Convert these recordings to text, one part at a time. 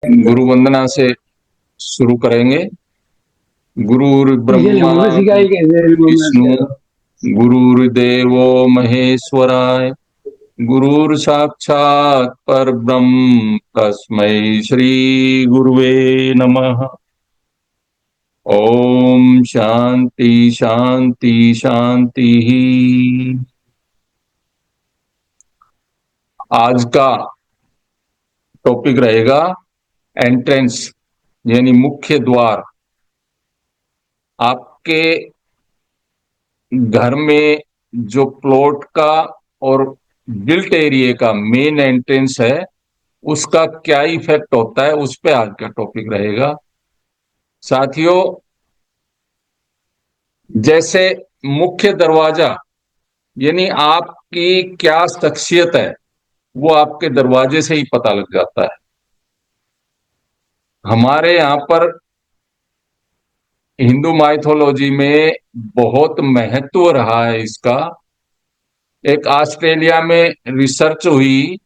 गुरु वंदना से शुरू करेंगे। ये गुरुर्ब्रह्मा शुरू से सिखाई कैसे विष्णु गुरुर्देवो महेश्वराय गुरुर साक्षात परब्रह्म तस्मै श्री गुरुवे नमः। ओम शांति शांति शांति ही। आज का टॉपिक रहेगा एंट्रेंस यानी मुख्य द्वार। आपके घर में जो प्लॉट का और बिल्ट एरिया का मेन एंट्रेंस है उसका क्या इफेक्ट होता है, उस पे आज का टॉपिक रहेगा। साथियों, जैसे मुख्य दरवाजा यानी आपकी क्या शख्सियत है वो आपके दरवाजे से ही पता लग जाता है। हमारे यहाँ पर हिंदू माइथोलॉजी में बहुत महत्व रहा है इसका। एक ऑस्ट्रेलिया में रिसर्च हुई,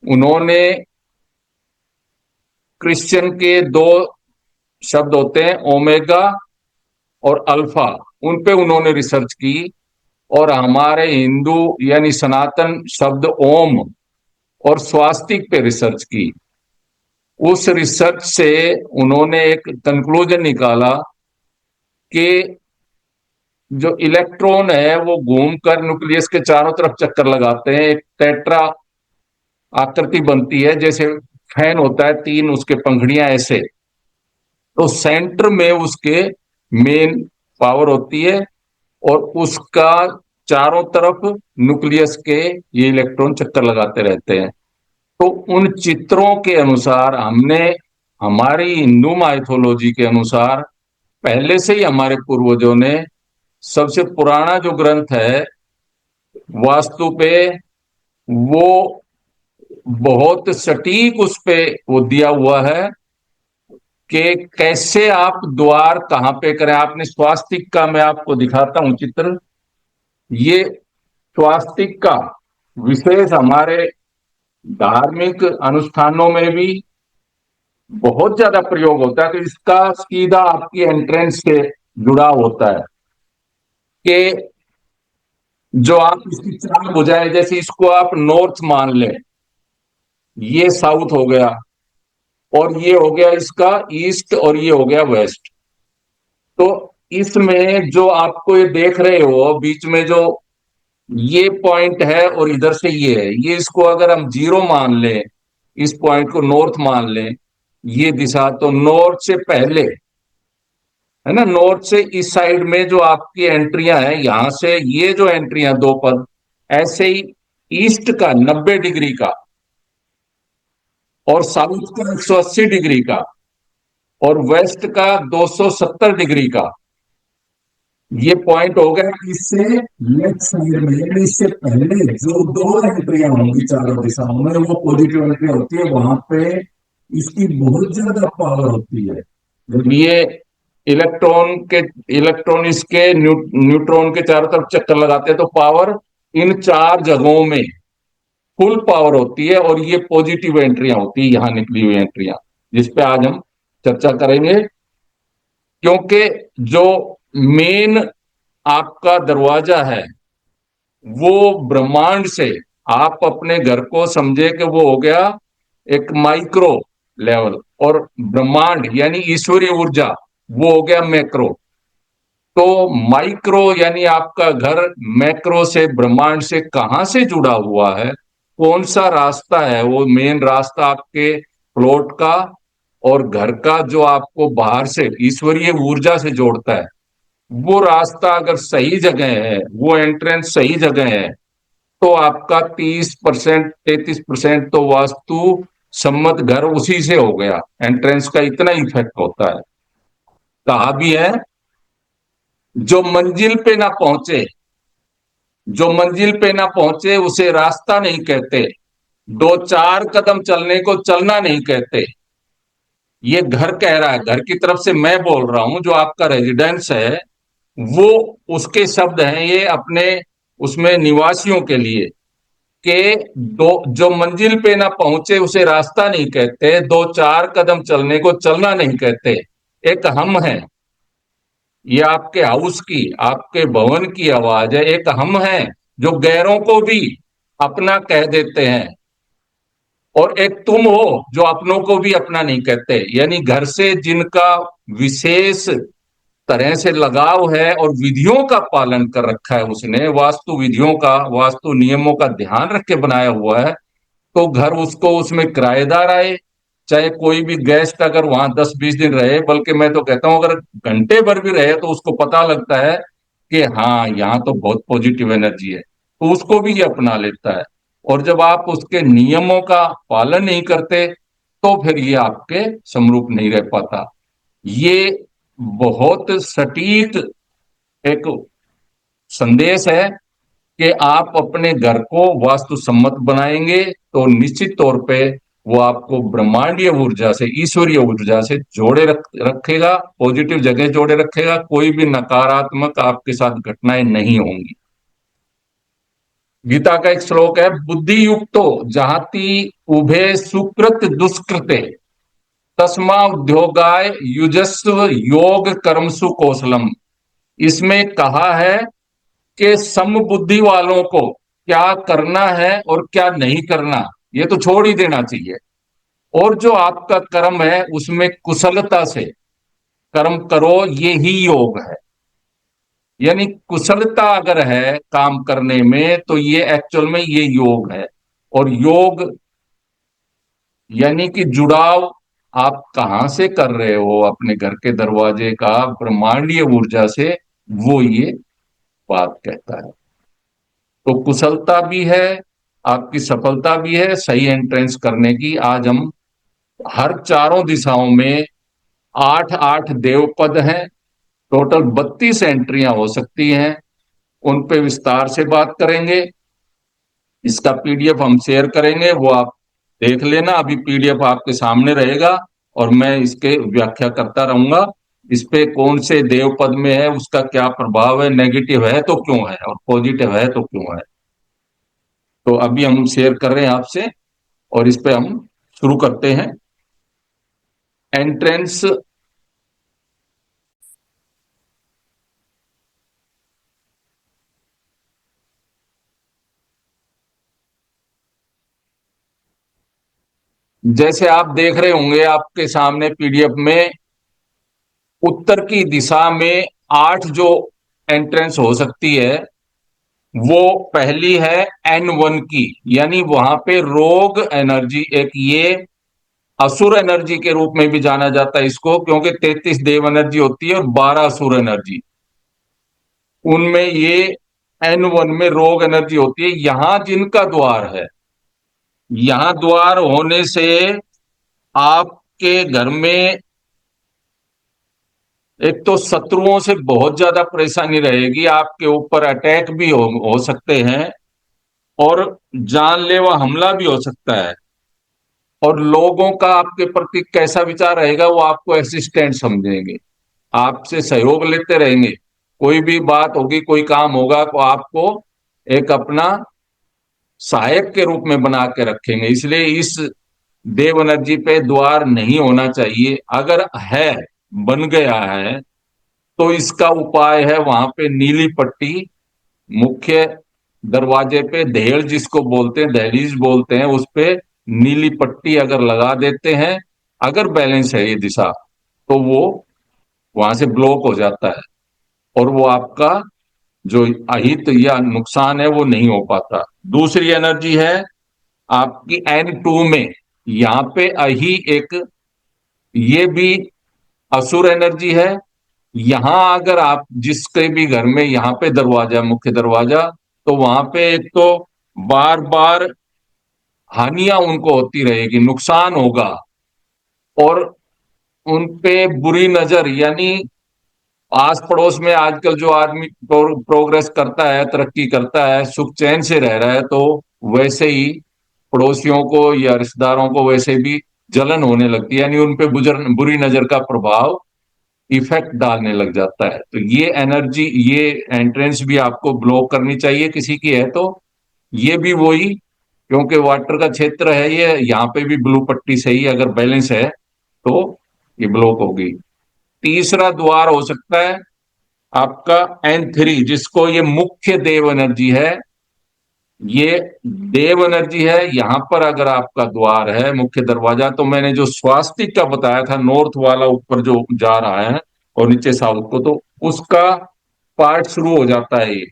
उन्होंने क्रिश्चियन के दो शब्द होते हैं ओमेगा और अल्फा, उन पे उन्होंने रिसर्च की। और हमारे हिंदू यानी सनातन शब्द ओम और स्वास्तिक पे रिसर्च की। उस रिसर्च से उन्होंने एक कंक्लूजन निकाला कि जो इलेक्ट्रॉन है वो घूमकर न्यूक्लियस के चारों तरफ चक्कर लगाते हैं, एक टेट्रा आकृति बनती है, जैसे फैन होता है तीन उसके पंखड़ियां ऐसे। तो सेंटर में उसके मेन पावर होती है और उसका चारों तरफ न्यूक्लियस के ये इलेक्ट्रॉन चक्कर लगाते रहते हैं। तो उन चित्रों के अनुसार हमने, हमारी हिंदू माइथोलॉजी के अनुसार, पहले से ही हमारे पूर्वजों ने सबसे पुराना जो ग्रंथ है वास्तु पे, वो बहुत सटीक उस पे वो दिया हुआ है कि कैसे आप द्वार कहां पे करें। आपने स्वास्तिक का, मैं आपको दिखाता हूं चित्र। ये स्वास्तिक का विशेष हमारे धार्मिक अनुष्ठानों में भी बहुत ज्यादा प्रयोग होता है। तो इसका सीधा आपकी एंट्रेंस से जुड़ाव होता है कि जो आप इसकी चार भुजाएं, जैसे इसको आप नॉर्थ मान लें, ये साउथ हो गया, और ये हो गया इसका ईस्ट, और ये हो गया वेस्ट। तो इसमें जो आपको ये देख रहे हो बीच में जो ये पॉइंट है और इधर से ये है, ये इसको अगर हम जीरो मान लें, इस पॉइंट को नॉर्थ मान लें, ये दिशा, तो नॉर्थ से पहले है ना, नॉर्थ से इस साइड में जो आपकी एंट्रियां हैं, यहां से ये जो एंट्रियां दो पद, ऐसे ही ईस्ट का 90 डिग्री का और साउथ का 180 डिग्री का और वेस्ट का 270 डिग्री का, ये पॉइंट हो गया। इससे लेफ्ट साइड में यानी इससे पहले जो दो एंट्रियां होंगी चारों दिशाओं में, वो पॉजिटिव एंट्री होती है, वहां पे इसकी बहुत ज्यादा पावर होती है। जब ये इलेक्ट्रॉन के इलेक्ट्रॉन इसके न्यूट्रॉन के चारों तरफ चक्कर लगाते हैं तो पावर इन चार जगहों में फुल पावर होती है, और ये पॉजिटिव एंट्रियां होती है, यहां निकली हुई एंट्रियां, जिस पे आज हम चर्चा करेंगे। क्योंकि जो मेन आपका दरवाजा है वो ब्रह्मांड से, आप अपने घर को समझे कि वो हो गया एक माइक्रो लेवल, और ब्रह्मांड यानी ईश्वरीय ऊर्जा वो हो गया मैक्रो। तो माइक्रो यानी आपका घर मैक्रो से, ब्रह्मांड से कहां से जुड़ा हुआ है, कौन सा रास्ता है वो मेन रास्ता आपके प्लॉट का और घर का, जो आपको बाहर से ईश्वरीय ऊर्जा से जोड़ता है, वो रास्ता अगर सही जगह है, वो एंट्रेंस सही जगह है, तो आपका 30% 33% तो वास्तु सम्मत घर उसी से हो गया। एंट्रेंस का इतना इफेक्ट होता है। कहा भी है, जो मंजिल पे ना पहुंचे, जो मंजिल पे ना पहुंचे उसे रास्ता नहीं कहते, दो चार कदम चलने को चलना नहीं कहते। ये घर कह रहा है, घर की तरफ से मैं बोल रहा हूं, जो आपका रेजिडेंस है वो, उसके शब्द हैं ये अपने उसमें निवासियों के लिए। कि दो जो मंजिल पे ना पहुंचे उसे रास्ता नहीं कहते, दो चार कदम चलने को चलना नहीं कहते। एक हम है, ये आपके हाउस की, आपके भवन की आवाज है। एक हम है जो गैरों को भी अपना कह देते हैं, और एक तुम हो जो अपनों को भी अपना नहीं कहते। यानी घर से जिनका विशेष तरह से लगाव है और विधियों का पालन कर रखा है, उसने वास्तु विधियों का, वास्तु नियमों का ध्यान रख के बनाया हुआ है, तो घर उसको, उसमें किराएदार आए, चाहे कोई भी गेस्ट अगर वहां 10-20 दिन रहे, बल्कि मैं तो कहता हूं अगर घंटे भर भी रहे, तो उसको पता लगता है कि हाँ यहाँ तो बहुत पॉजिटिव एनर्जी है, तो उसको भी ये अपना लेता है। और जब आप उसके नियमों का पालन नहीं करते, तो फिर ये आपके समरूप नहीं रह पाता। ये बहुत सटीक एक संदेश है कि आप अपने घर को वास्तु सम्मत बनाएंगे तो निश्चित तौर पे वो आपको ब्रह्मांडीय ऊर्जा से, ईश्वरीय ऊर्जा से जोड़े रखेगा, पॉजिटिव जगह जोड़े रखेगा, कोई भी नकारात्मक आपके साथ घटनाएं नहीं होंगी। गीता का एक श्लोक है, बुद्धि युक्तो जहाती उभे सुकृत दुष्कृते तस्मा उद्योगाय युजस्व योग कर्मसु कौशलम। इसमें कहा है कि समबुद्धि वालों को क्या करना है और क्या नहीं करना, ये तो छोड़ ही देना चाहिए। और जो आपका कर्म है उसमें कुशलता से कर्म करो, ये ही योग है। यानी कुशलता अगर है काम करने में, तो ये एक्चुअल में ये योग है। और योग यानी कि जुड़ाव आप कहां से कर रहे हो, अपने घर के दरवाजे का ब्रह्मांडीय ऊर्जा से, वो ये बात कहता है। तो कुशलता भी है, आपकी सफलता भी है सही एंट्रेंस करने की। आज हम हर चारों दिशाओं में 8-8 देवपद हैं, टोटल 32 एंट्रियां हो सकती हैं, उन पे विस्तार से बात करेंगे। इसका पीडीएफ हम शेयर करेंगे, वो आप देख लेना। अभी पीडीएफ आपके सामने रहेगा और मैं इसके व्याख्या करता रहूंगा। इस पे कौन से देव पद में है, उसका क्या प्रभाव है, नेगेटिव है तो क्यों है और पॉजिटिव है तो क्यों है। तो अभी हम शेयर कर रहे हैं आपसे, और इस पे हम शुरू करते हैं। एंट्रेंस, जैसे आप देख रहे होंगे आपके सामने पीडीएफ में, उत्तर की दिशा में 8 जो एंट्रेंस हो सकती है, वो पहली है N1 की, यानी वहां पे रोग एनर्जी, एक ये असुर एनर्जी के रूप में भी जाना जाता है इसको, क्योंकि 33 देव एनर्जी होती है और 12 असुर एनर्जी। उनमें ये N1 में रोग एनर्जी होती है। यहां जिनका द्वार है, यहां द्वार होने से आपके घर में एक तो शत्रुओं से बहुत ज्यादा परेशानी रहेगी, आपके ऊपर अटैक भी हो सकते हैं, और जानलेवा हमला भी हो सकता है। और लोगों का आपके प्रति कैसा विचार रहेगा, वो आपको असिस्टेंट समझेंगे, आपसे सहयोग लेते रहेंगे। कोई भी बात होगी, कोई काम होगा, तो आपको एक अपना सहायक के रूप में बना के रखेंगे। इसलिए इस देव एनर्जी पे द्वार नहीं होना चाहिए। अगर है, बन गया है, तो इसका उपाय है वहां पे नीली पट्टी, मुख्य दरवाजे पे देहल जिसको बोलते हैं, दहलीज बोलते हैं, उस पे नीली पट्टी अगर लगा देते हैं, अगर बैलेंस है ये दिशा, तो वो वहां से ब्लॉक हो जाता है, और वो आपका जो अहित या नुकसान है वो नहीं हो पाता। दूसरी एनर्जी है आपकी N2 में, यहाँ पे अही एक, ये भी असुर एनर्जी है। यहां अगर आप जिसके भी घर में यहाँ पे दरवाजा, मुख्य दरवाजा, तो वहां पे एक तो बार बार हानियां उनको होती रहेगी, नुकसान होगा, और उन पे बुरी नजर, यानी आस पड़ोस में आजकल जो आदमी प्रोग्रेस करता है, तरक्की करता है, सुख चैन से रह रहा है, तो वैसे ही पड़ोसियों को या रिश्तेदारों को वैसे भी जलन होने लगती है, यानी उन पे बुरी नजर का प्रभाव, इफेक्ट डालने लग जाता है। तो ये एनर्जी, ये एंट्रेंस भी आपको ब्लॉक करनी चाहिए किसी की है तो। ये भी वही क्योंकि वाटर का क्षेत्र है ये, यहाँ पे भी ब्लू पट्टी से ही अगर बैलेंस है तो ये ब्लॉक होगी। तीसरा द्वार हो सकता है आपका N3, जिसको ये मुख्य देव एनर्जी है। ये देव एनर्जी है, यहां पर अगर आपका द्वार है, मुख्य दरवाजा, तो मैंने जो स्वास्तिक का बताया था, नॉर्थ वाला ऊपर जो जा रहा है और नीचे साउथ को, तो उसका पार्ट शुरू हो जाता है ये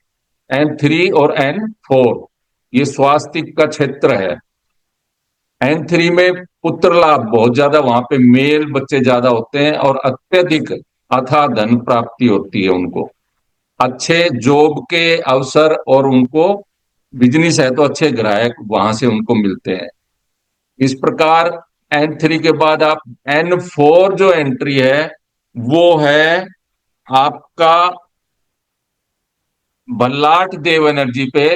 N3 और N4। ये स्वास्तिक का क्षेत्र है। N3 में पुत्र लाभ बहुत ज्यादा, वहां पे मेल बच्चे ज्यादा होते हैं और अत्यधिक अथाह धन प्राप्ति होती है उनको। अच्छे जॉब के अवसर और उनको बिजनेस है तो अच्छे ग्राहक वहां से उनको मिलते हैं। इस प्रकार N3 के बाद आप N4 जो एंट्री है वो है आपका बल्लाट देव एनर्जी पे।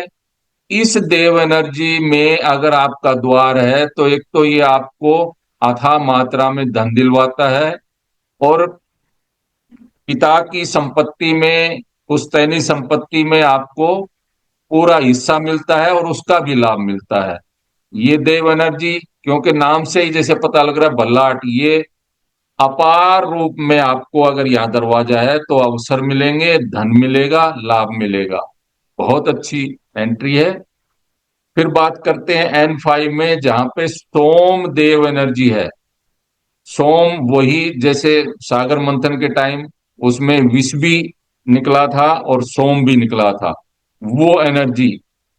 इस देव एनर्जी में अगर आपका द्वार है तो एक तो ये आपको अथाह मात्रा में धन दिलवाता है, और पिता की संपत्ति में, पुश्तैनी संपत्ति में आपको पूरा हिस्सा मिलता है और उसका भी लाभ मिलता है। ये देव एनर्जी, क्योंकि नाम से ही जैसे पता लग रहा है बल्लाट, ये अपार रूप में आपको अगर यहाँ दरवाजा है तो अवसर मिलेंगे, धन मिलेगा, लाभ मिलेगा। बहुत अच्छी एंट्री है। फिर बात करते हैं N5 में, जहां पे सोम देव एनर्जी है। सोम वही जैसे सागर मंथन के टाइम उसमें विष भी निकला था और सोम भी निकला था, वो एनर्जी।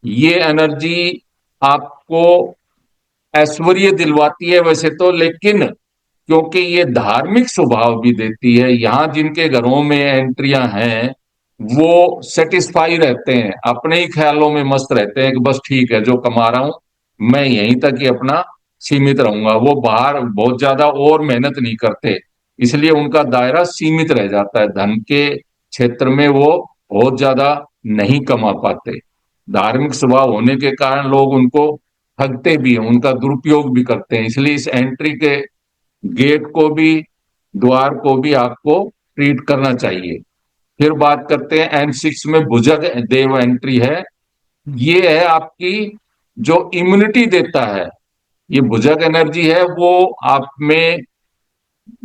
ये एनर्जी आपको ऐश्वर्य दिलवाती है वैसे तो, लेकिन क्योंकि ये धार्मिक स्वभाव भी देती है, यहाँ जिनके घरों में एंट्रियां हैं वो सेटिस्फाई रहते हैं, अपने ही ख्यालों में मस्त रहते हैं कि बस ठीक है, जो कमा रहा हूं मैं यहीं तक ही अपना सीमित रहूंगा। वो बाहर बहुत ज्यादा और मेहनत नहीं करते, इसलिए उनका दायरा सीमित रह जाता है। धन के क्षेत्र में वो बहुत ज्यादा नहीं कमा पाते। धार्मिक स्वभाव होने के कारण लोग उनको ठगते भी हैं, उनका दुरुपयोग भी करते हैं। इसलिए इस एंट्री के गेट को भी, द्वार को भी आपको ट्रीट करना चाहिए। फिर बात करते हैं N6 में भुजग देव एंट्री है। ये है आपकी जो इम्यूनिटी देता है। ये भुजग एनर्जी है, वो आप में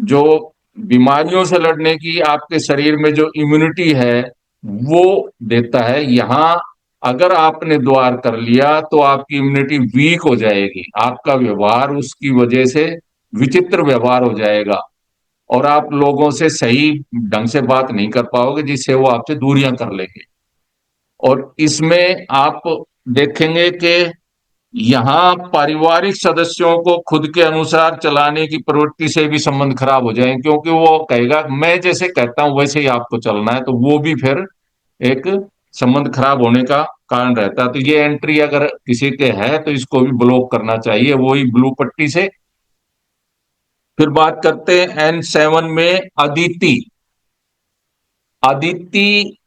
जो बीमारियों से लड़ने की आपके शरीर में जो इम्यूनिटी है वो देता है। यहां अगर आपने द्वार कर लिया तो आपकी इम्यूनिटी वीक हो जाएगी, आपका व्यवहार उसकी वजह से विचित्र व्यवहार हो जाएगा और आप लोगों से सही ढंग से बात नहीं कर पाओगे, जिससे वो आपसे दूरियां कर लेंगे। और इसमें आप देखेंगे कि यहाँ पारिवारिक सदस्यों को खुद के अनुसार चलाने की प्रवृत्ति से भी संबंध खराब हो जाएंगे, क्योंकि वो कहेगा मैं जैसे कहता हूं वैसे ही आपको चलना है, तो वो भी फिर एक संबंध खराब होने का कारण रहता है। तो ये एंट्री अगर किसी के है तो इसको भी ब्लॉक करना चाहिए, वही ब्लू पट्टी से। फिर बात करते हैं N7 में अदिति। अदिति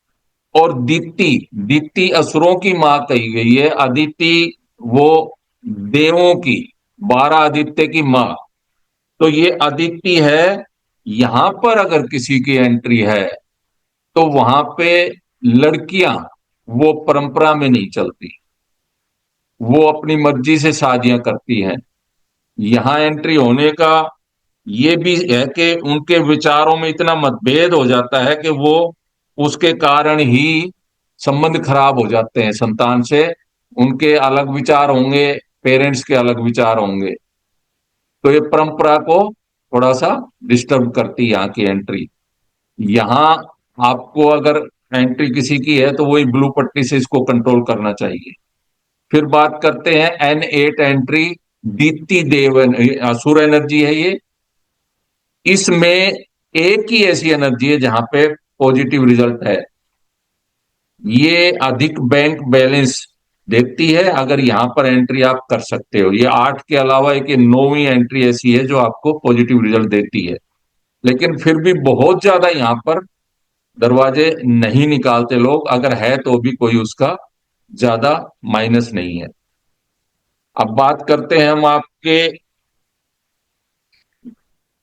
और दीप्ति, दीप्ति असुरों की मां कही गई है, अदिति वो देवों की, 12 आदित्य की मां। तो ये अदिति है। यहां पर अगर किसी की एंट्री है तो वहां पे लड़कियां वो परंपरा में नहीं चलती, वो अपनी मर्जी से शादियां करती हैं। यहां एंट्री होने का ये भी है कि उनके विचारों में इतना मतभेद हो जाता है कि वो उसके कारण ही संबंध खराब हो जाते हैं संतान से। उनके अलग विचार होंगे, पेरेंट्स के अलग विचार होंगे, तो ये परंपरा को थोड़ा सा डिस्टर्ब करती है यहाँ की एंट्री। यहाँ आपको अगर एंट्री किसी की है तो वही ब्लू पट्टी से इसको कंट्रोल करना चाहिए। फिर बात करते हैं N8 एंट्री, दीप्ति देव असुर एनर्जी है ये। इसमें एक ही ऐसी एनर्जी है जहां पे पॉजिटिव रिजल्ट है। ये अधिक बैंक बैलेंस देखती है, अगर यहां पर एंट्री आप कर सकते हो। ये 8 के अलावा एक 9वीं एंट्री ऐसी है जो आपको पॉजिटिव रिजल्ट देती है। लेकिन फिर भी बहुत ज्यादा यहां पर दरवाजे नहीं निकालते लोग, अगर है तो भी कोई उसका ज्यादा माइनस नहीं है। अब बात करते हैं हम आपके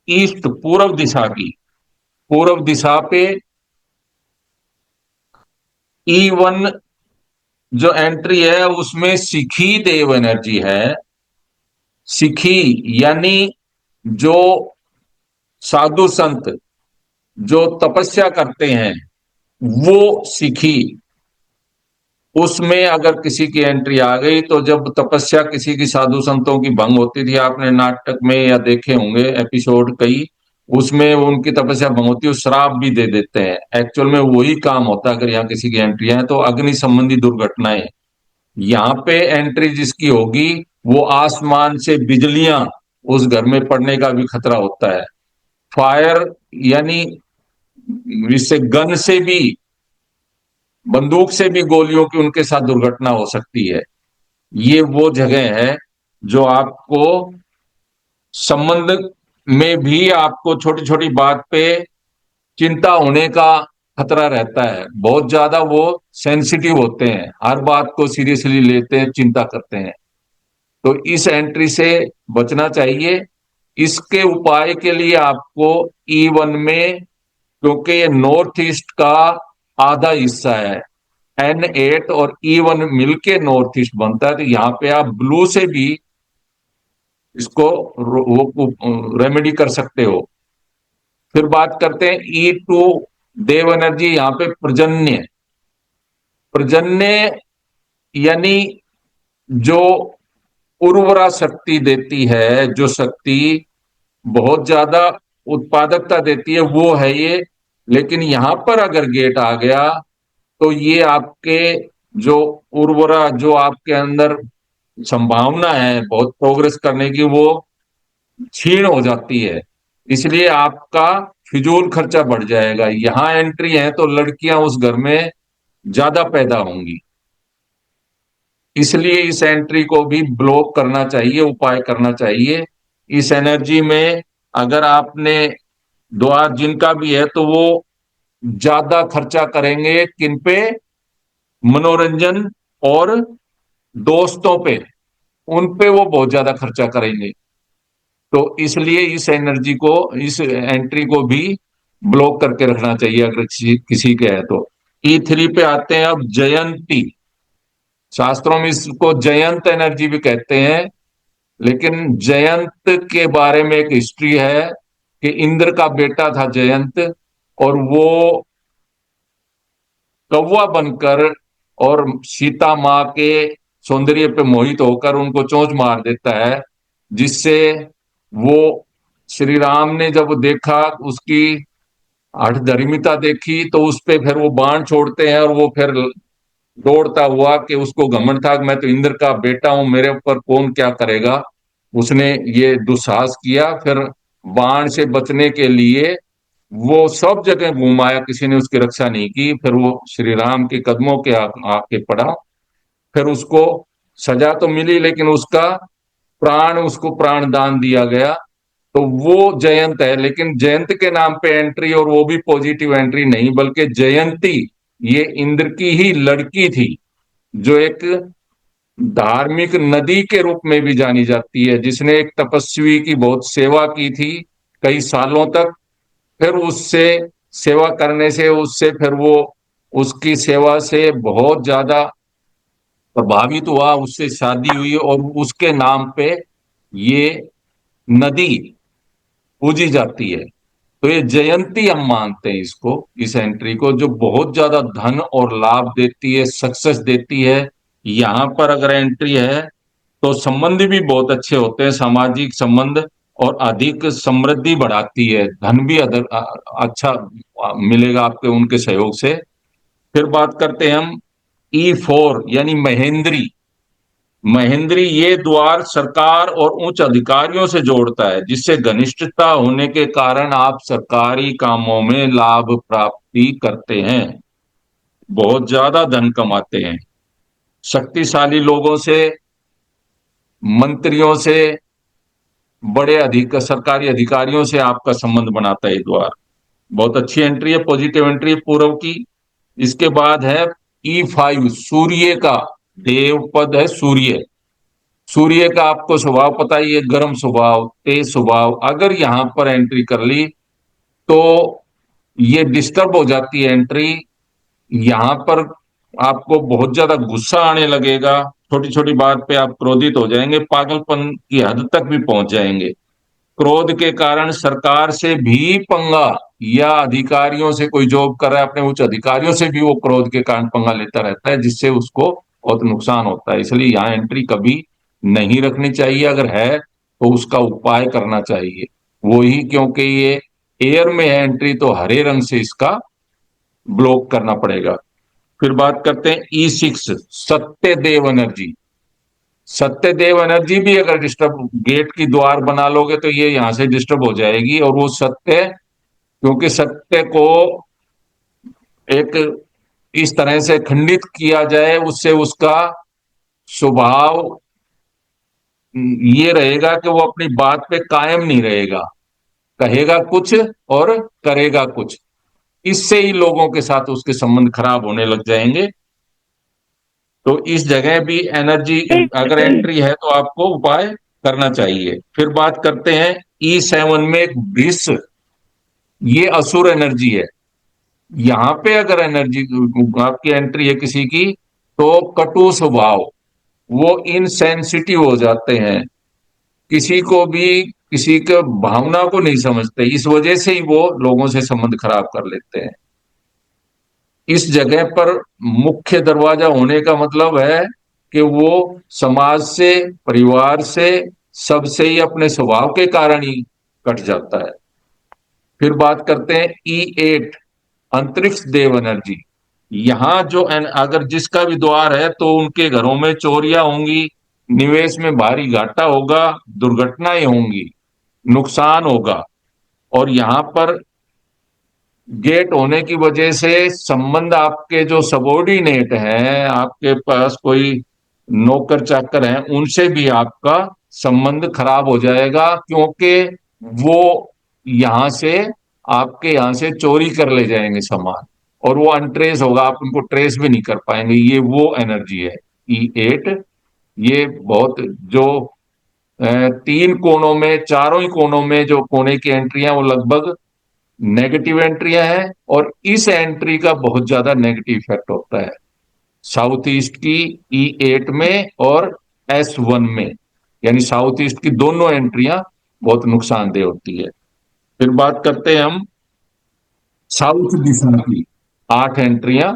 ईस्ट, पूर्व दिशा की। पूर्व दिशा पे E1 जो एंट्री है उसमें सिखी देव एनर्जी है। सिखी यानी जो साधु संत जो तपस्या करते हैं, वो सिखी। उसमें अगर किसी की एंट्री आ गई तो जब तपस्या किसी की साधु संतों की भंग होती थी, आपने नाटक में या देखे होंगे एपिसोड कई, उसमें उनकी तपस्या भंग होती है, श्राप भी दे देते हैं। एक्चुअल में वही काम होता है। अगर यहाँ किसी की एंट्री है तो अग्नि संबंधी दुर्घटनाएं, यहाँ पे एंट्री जिसकी होगी वो आसमान से बिजलियां उस घर में पड़ने का भी खतरा होता है। फायर यानी इससे गन से भी, बंदूक से भी गोलियों की उनके साथ दुर्घटना हो सकती है। ये वो जगह है जो आपको संबंध में भी आपको छोटी छोटी बात पे चिंता होने का खतरा रहता है। बहुत ज्यादा वो सेंसिटिव होते हैं, हर बात को सीरियसली लेते हैं, चिंता करते हैं। तो इस एंट्री से बचना चाहिए। इसके उपाय के लिए आपको E1 में, क्योंकि ये नॉर्थ ईस्ट का आधा हिस्सा है, N8 और E1 मिलके नॉर्थ ईस्ट बनता है, तो यहाँ पे आप ब्लू से भी इसको रेमेडी कर सकते हो। फिर बात करते हैं E2 देव एनर्जी। यहाँ पे प्रजन्य, प्रजन्य यानी जो उर्वरा शक्ति देती है, जो शक्ति बहुत ज्यादा उत्पादकता देती है, वो है ये। लेकिन यहां पर अगर गेट आ गया तो ये आपके जो उर्वरा, जो आपके अंदर संभावना है बहुत प्रोग्रेस करने की, वो क्षीण हो जाती है। इसलिए आपका फिजूल खर्चा बढ़ जाएगा। यहां एंट्री है तो लड़कियां उस घर में ज्यादा पैदा होंगी। इसलिए इस एंट्री को भी ब्लॉक करना चाहिए, उपाय करना चाहिए। इस एनर्जी में अगर आपने द्वार जिनका भी है तो वो ज्यादा खर्चा करेंगे किन पे? मनोरंजन और दोस्तों पे, उन पे वो बहुत ज्यादा खर्चा करेंगे। तो इसलिए इस एनर्जी को, इस एंट्री को भी ब्लॉक करके रखना चाहिए अगर किसी के है तो। E3 पे आते हैं अब जयंती। शास्त्रों में इसको जयंत एनर्जी भी कहते हैं। लेकिन जयंत के बारे में एक हिस्ट्री है कि इंद्र का बेटा था जयंत, और वो कौवा बनकर और सीता माँ के सौंदर्य पे मोहित होकर उनको चोंच मार देता है। जिससे वो, श्री राम ने जब देखा उसकी हठधर्मिता देखी तो उस पे फिर वो बाण छोड़ते हैं, और वो फिर दौड़ता हुआ, कि उसको घमंड था कि मैं तो इंद्र का बेटा हूं, मेरे ऊपर कौन क्या करेगा। उसने ये दुस्साहस किया। फिर बाण से बचने के लिए वो सब जगह घुमाया, किसी ने उसकी रक्षा नहीं की। फिर वो श्री राम के कदमों के आके पड़ा। फिर उसको सजा तो मिली, लेकिन उसका प्राण, उसको प्राण दान दिया गया। तो वो जयंत है। लेकिन जयंत के नाम पे एंट्री, और वो भी पॉजिटिव एंट्री नहीं, बल्कि जयंती ये इंद्र की ही लड़की थी, जो एक धार्मिक नदी के रूप में भी जानी जाती है, जिसने एक तपस्वी की बहुत सेवा की थी कई सालों तक। फिर उससे सेवा करने से, उससे फिर वो, उसकी सेवा से बहुत ज्यादा प्रभावित हुआ, उससे शादी हुई, और उसके नाम पे ये नदी पूजी जाती है। तो ये जयंती हम मानते हैं इसको, इस एंट्री को, जो बहुत ज्यादा धन और लाभ देती है, सक्सेस देती है। यहां पर अगर एंट्री है तो संबंध भी बहुत अच्छे होते हैं, सामाजिक संबंध, और अधिक समृद्धि बढ़ाती है, धन भी अच्छा मिलेगा आपके उनके सहयोग से। फिर बात करते हैं हम E4 यानी महेंद्री। महेंद्री ये द्वार सरकार और उच्च अधिकारियों से जोड़ता है, जिससे घनिष्ठता होने के कारण आप सरकारी कामों में लाभ प्राप्ति करते हैं, बहुत ज्यादा धन कमाते हैं। शक्तिशाली लोगों से, मंत्रियों से, बड़े सरकारी अधिकारियों से आपका संबंध बनाता है ये द्वार। बहुत अच्छी एंट्री है, पॉजिटिव एंट्री है पूर्व की। इसके बाद है E5, सूर्य का देव पद है सूर्य। सूर्य का आपको स्वभाव पता ही है, गर्म स्वभाव, तेज स्वभाव। अगर यहां पर एंट्री कर ली तो ये डिस्टर्ब हो जाती है एंट्री। यहां पर आपको बहुत ज्यादा गुस्सा आने लगेगा, छोटी छोटी बात पे आप क्रोधित हो जाएंगे, पागलपन की हद तक भी पहुंच जाएंगे। क्रोध के कारण सरकार से भी पंगा, या अधिकारियों से, कोई जॉब कर रहा है अपने उच्च अधिकारियों से भी वो क्रोध के कारण पंगा लेता रहता है, जिससे उसको बहुत नुकसान होता है। इसलिए यहाँ एंट्री कभी नहीं रखनी चाहिए, अगर है तो उसका उपाय करना चाहिए। वो ही, क्योंकि ये एयर में है एंट्री, तो हरे रंग से इसका ब्लॉक करना पड़ेगा। फिर बात करते हैं E6, Satyadev energy. Satyadev energy भी अगर डिस्टर्ब, गेट की द्वार बना लोगे तो ये यहां से डिस्टर्ब हो जाएगी, और वो सत्य, क्योंकि सत्य को एक इस तरह से खंडित किया जाए, उससे उसका स्वभाव ये रहेगा कि वो अपनी बात पे कायम नहीं रहेगा, कहेगा कुछ और करेगा कुछ। इससे ही लोगों के साथ उसके संबंध खराब होने लग जाएंगे। तो इस जगह भी एनर्जी अगर एंट्री है तो आपको उपाय करना चाहिए। फिर बात करते हैं E7 में एक विष, ये असुर एनर्जी है। यहां पे अगर एनर्जी आपकी एंट्री है किसी की, तो कटु स्वभाव, वो इनसेंसिटिव हो जाते हैं, किसी को भी, किसी के भावना को नहीं समझते, इस वजह से ही वो लोगों से संबंध खराब कर लेते हैं। इस जगह पर मुख्य दरवाजा होने का मतलब है कि वो समाज से, परिवार से, सबसे ही अपने स्वभाव के कारण ही कट जाता है। फिर बात करते हैं E8, अंतरिक्ष देव एनर्जी। यहां जो अगर जिसका भी द्वार है तो उनके घरों में चोरियां होंगी, निवेश में भारी घाटा होगा, दुर्घटनाएं होंगी, नुकसान होगा। और यहां पर गेट होने की वजह से संबंध, आपके जो सबॉर्डिनेट हैं, आपके पास कोई नौकर चाकर हैं, उनसे भी आपका संबंध खराब हो जाएगा, क्योंकि वो यहां से, आपके यहां से चोरी कर ले जाएंगे सामान, और वो अनट्रेस होगा, आप उनको ट्रेस भी नहीं कर पाएंगे। ये वो एनर्जी है E8। ये बहुत जो तीन कोनों में, चारों ही कोनों में जो कोने की एंट्रियां, वो लगभग नेगेटिव एंट्रियां हैं, और इस एंट्री का बहुत ज्यादा नेगेटिव इफेक्ट होता है साउथ ईस्ट की E8 में और S1 में। यानी साउथ ईस्ट की दोनों एंट्रियां बहुत नुकसानदेह होती है। फिर बात करते हैं हम साउथ दिशा की, 8 एंट्रियां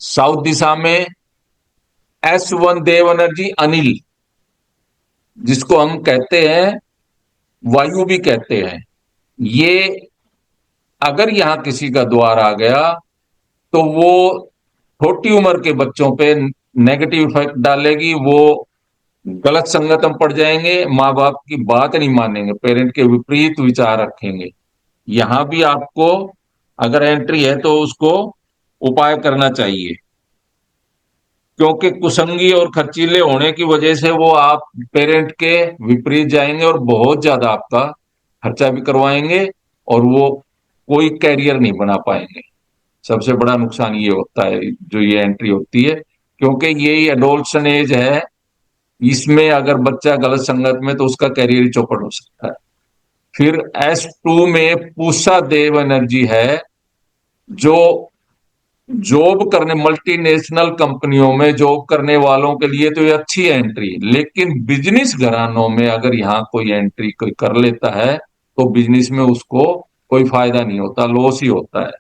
साउथ दिशा में। S1 देव एनर्जी अनिल, जिसको हम कहते हैं, वायु भी कहते हैं, ये अगर यहां किसी का द्वार आ गया तो वो छोटी उम्र के बच्चों पे नेगेटिव इफेक्ट डालेगी। वो गलत संगत में पड़ जाएंगे, माँ बाप की बात नहीं मानेंगे, पेरेंट के विपरीत विचार रखेंगे। यहां भी आपको अगर एंट्री है तो उसको उपाय करना चाहिए, क्योंकि कुसंगी और खर्चीले होने की वजह से वो आप पेरेंट के विपरीत जाएंगे, और बहुत ज्यादा आपका खर्चा भी करवाएंगे, और वो कोई कैरियर नहीं बना पाएंगे। सबसे बड़ा नुकसान ये होता है जो ये एंट्री होती है, क्योंकि ये एडोल्सन एज है, इसमें अगर बच्चा गलत संगत में, तो उसका कैरियर ही चौपट हो सकता है। फिर S2 में पूषा देव एनर्जी है, जो जॉब करने, मल्टीनेशनल कंपनियों में जॉब करने वालों के लिए तो ये अच्छी एंट्री, लेकिन बिजनेस घरानों में अगर यहाँ कोई एंट्री कोई कर लेता है तो बिजनेस में उसको कोई फायदा नहीं होता, लॉस ही होता है।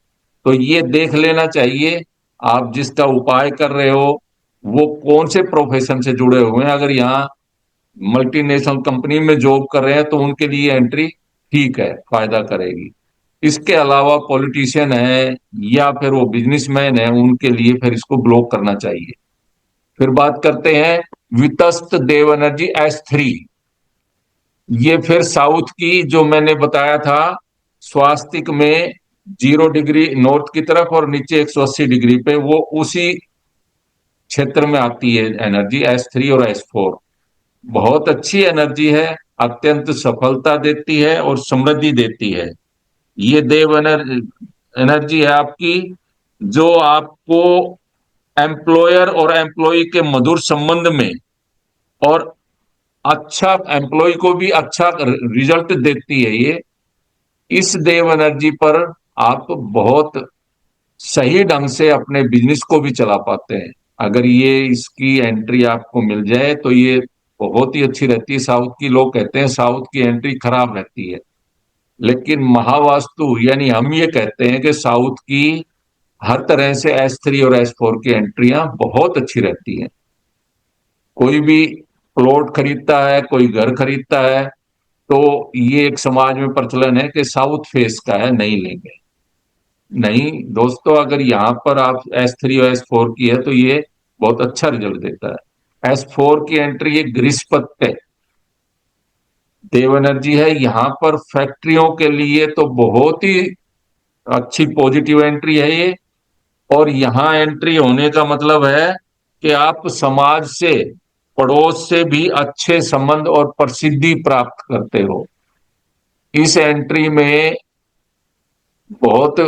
तो ये देख लेना चाहिए आप जिसका उपाय कर रहे हो वो कौन से प्रोफेशन से जुड़े हुए हैं। अगर यहाँ मल्टीनेशनल कंपनी में जॉब कर रहे हैं तो उनके लिए एंट्री ठीक है, फायदा करेगी। इसके अलावा पॉलिटिशियन है या फिर वो बिजनेसमैन है, उनके लिए फिर इसको ब्लॉक करना चाहिए। फिर बात करते हैं वितस्त देव एनर्जी S3। ये फिर साउथ की, जो मैंने बताया था, स्वास्तिक में 0 डिग्री नॉर्थ की तरफ और नीचे 180 डिग्री पे, वो उसी क्षेत्र में आती है एनर्जी S3 और S4। बहुत अच्छी एनर्जी है, अत्यंत सफलता देती है और समृद्धि देती है। ये देव एनर्जी एनर्जी है आपकी, जो आपको एम्प्लॉयर और एम्प्लॉय के मधुर संबंध में, और अच्छा, एम्प्लॉय को भी अच्छा रिजल्ट देती है ये। इस देव एनर्जी पर आप बहुत सही ढंग से अपने बिजनेस को भी चला पाते हैं। अगर ये इसकी एंट्री आपको मिल जाए तो ये बहुत ही अच्छी रहती है। साउथ की लोग कहते हैं साउथ की एंट्री खराब रहती है, लेकिन महावास्तु यानी हम ये कहते हैं कि साउथ की हर तरह से S3 और S4 की एंट्रियां बहुत अच्छी रहती हैं। कोई भी प्लॉट खरीदता है, कोई घर खरीदता है, तो ये एक समाज में प्रचलन है कि साउथ फेस का है, नहीं लेंगे। नहीं दोस्तों, अगर यहाँ पर आप S3 और S4 की है तो ये बहुत अच्छा रिजल्ट देता है। S4 की एंट्री ये गृहस्पत पे देव एनर्जी है, यहाँ पर फैक्ट्रियों के लिए तो बहुत ही अच्छी पॉजिटिव एंट्री है ये। और यहाँ एंट्री होने का मतलब है कि आप समाज से, पड़ोस से भी अच्छे संबंध और प्रसिद्धि प्राप्त करते हो। इस एंट्री में बहुत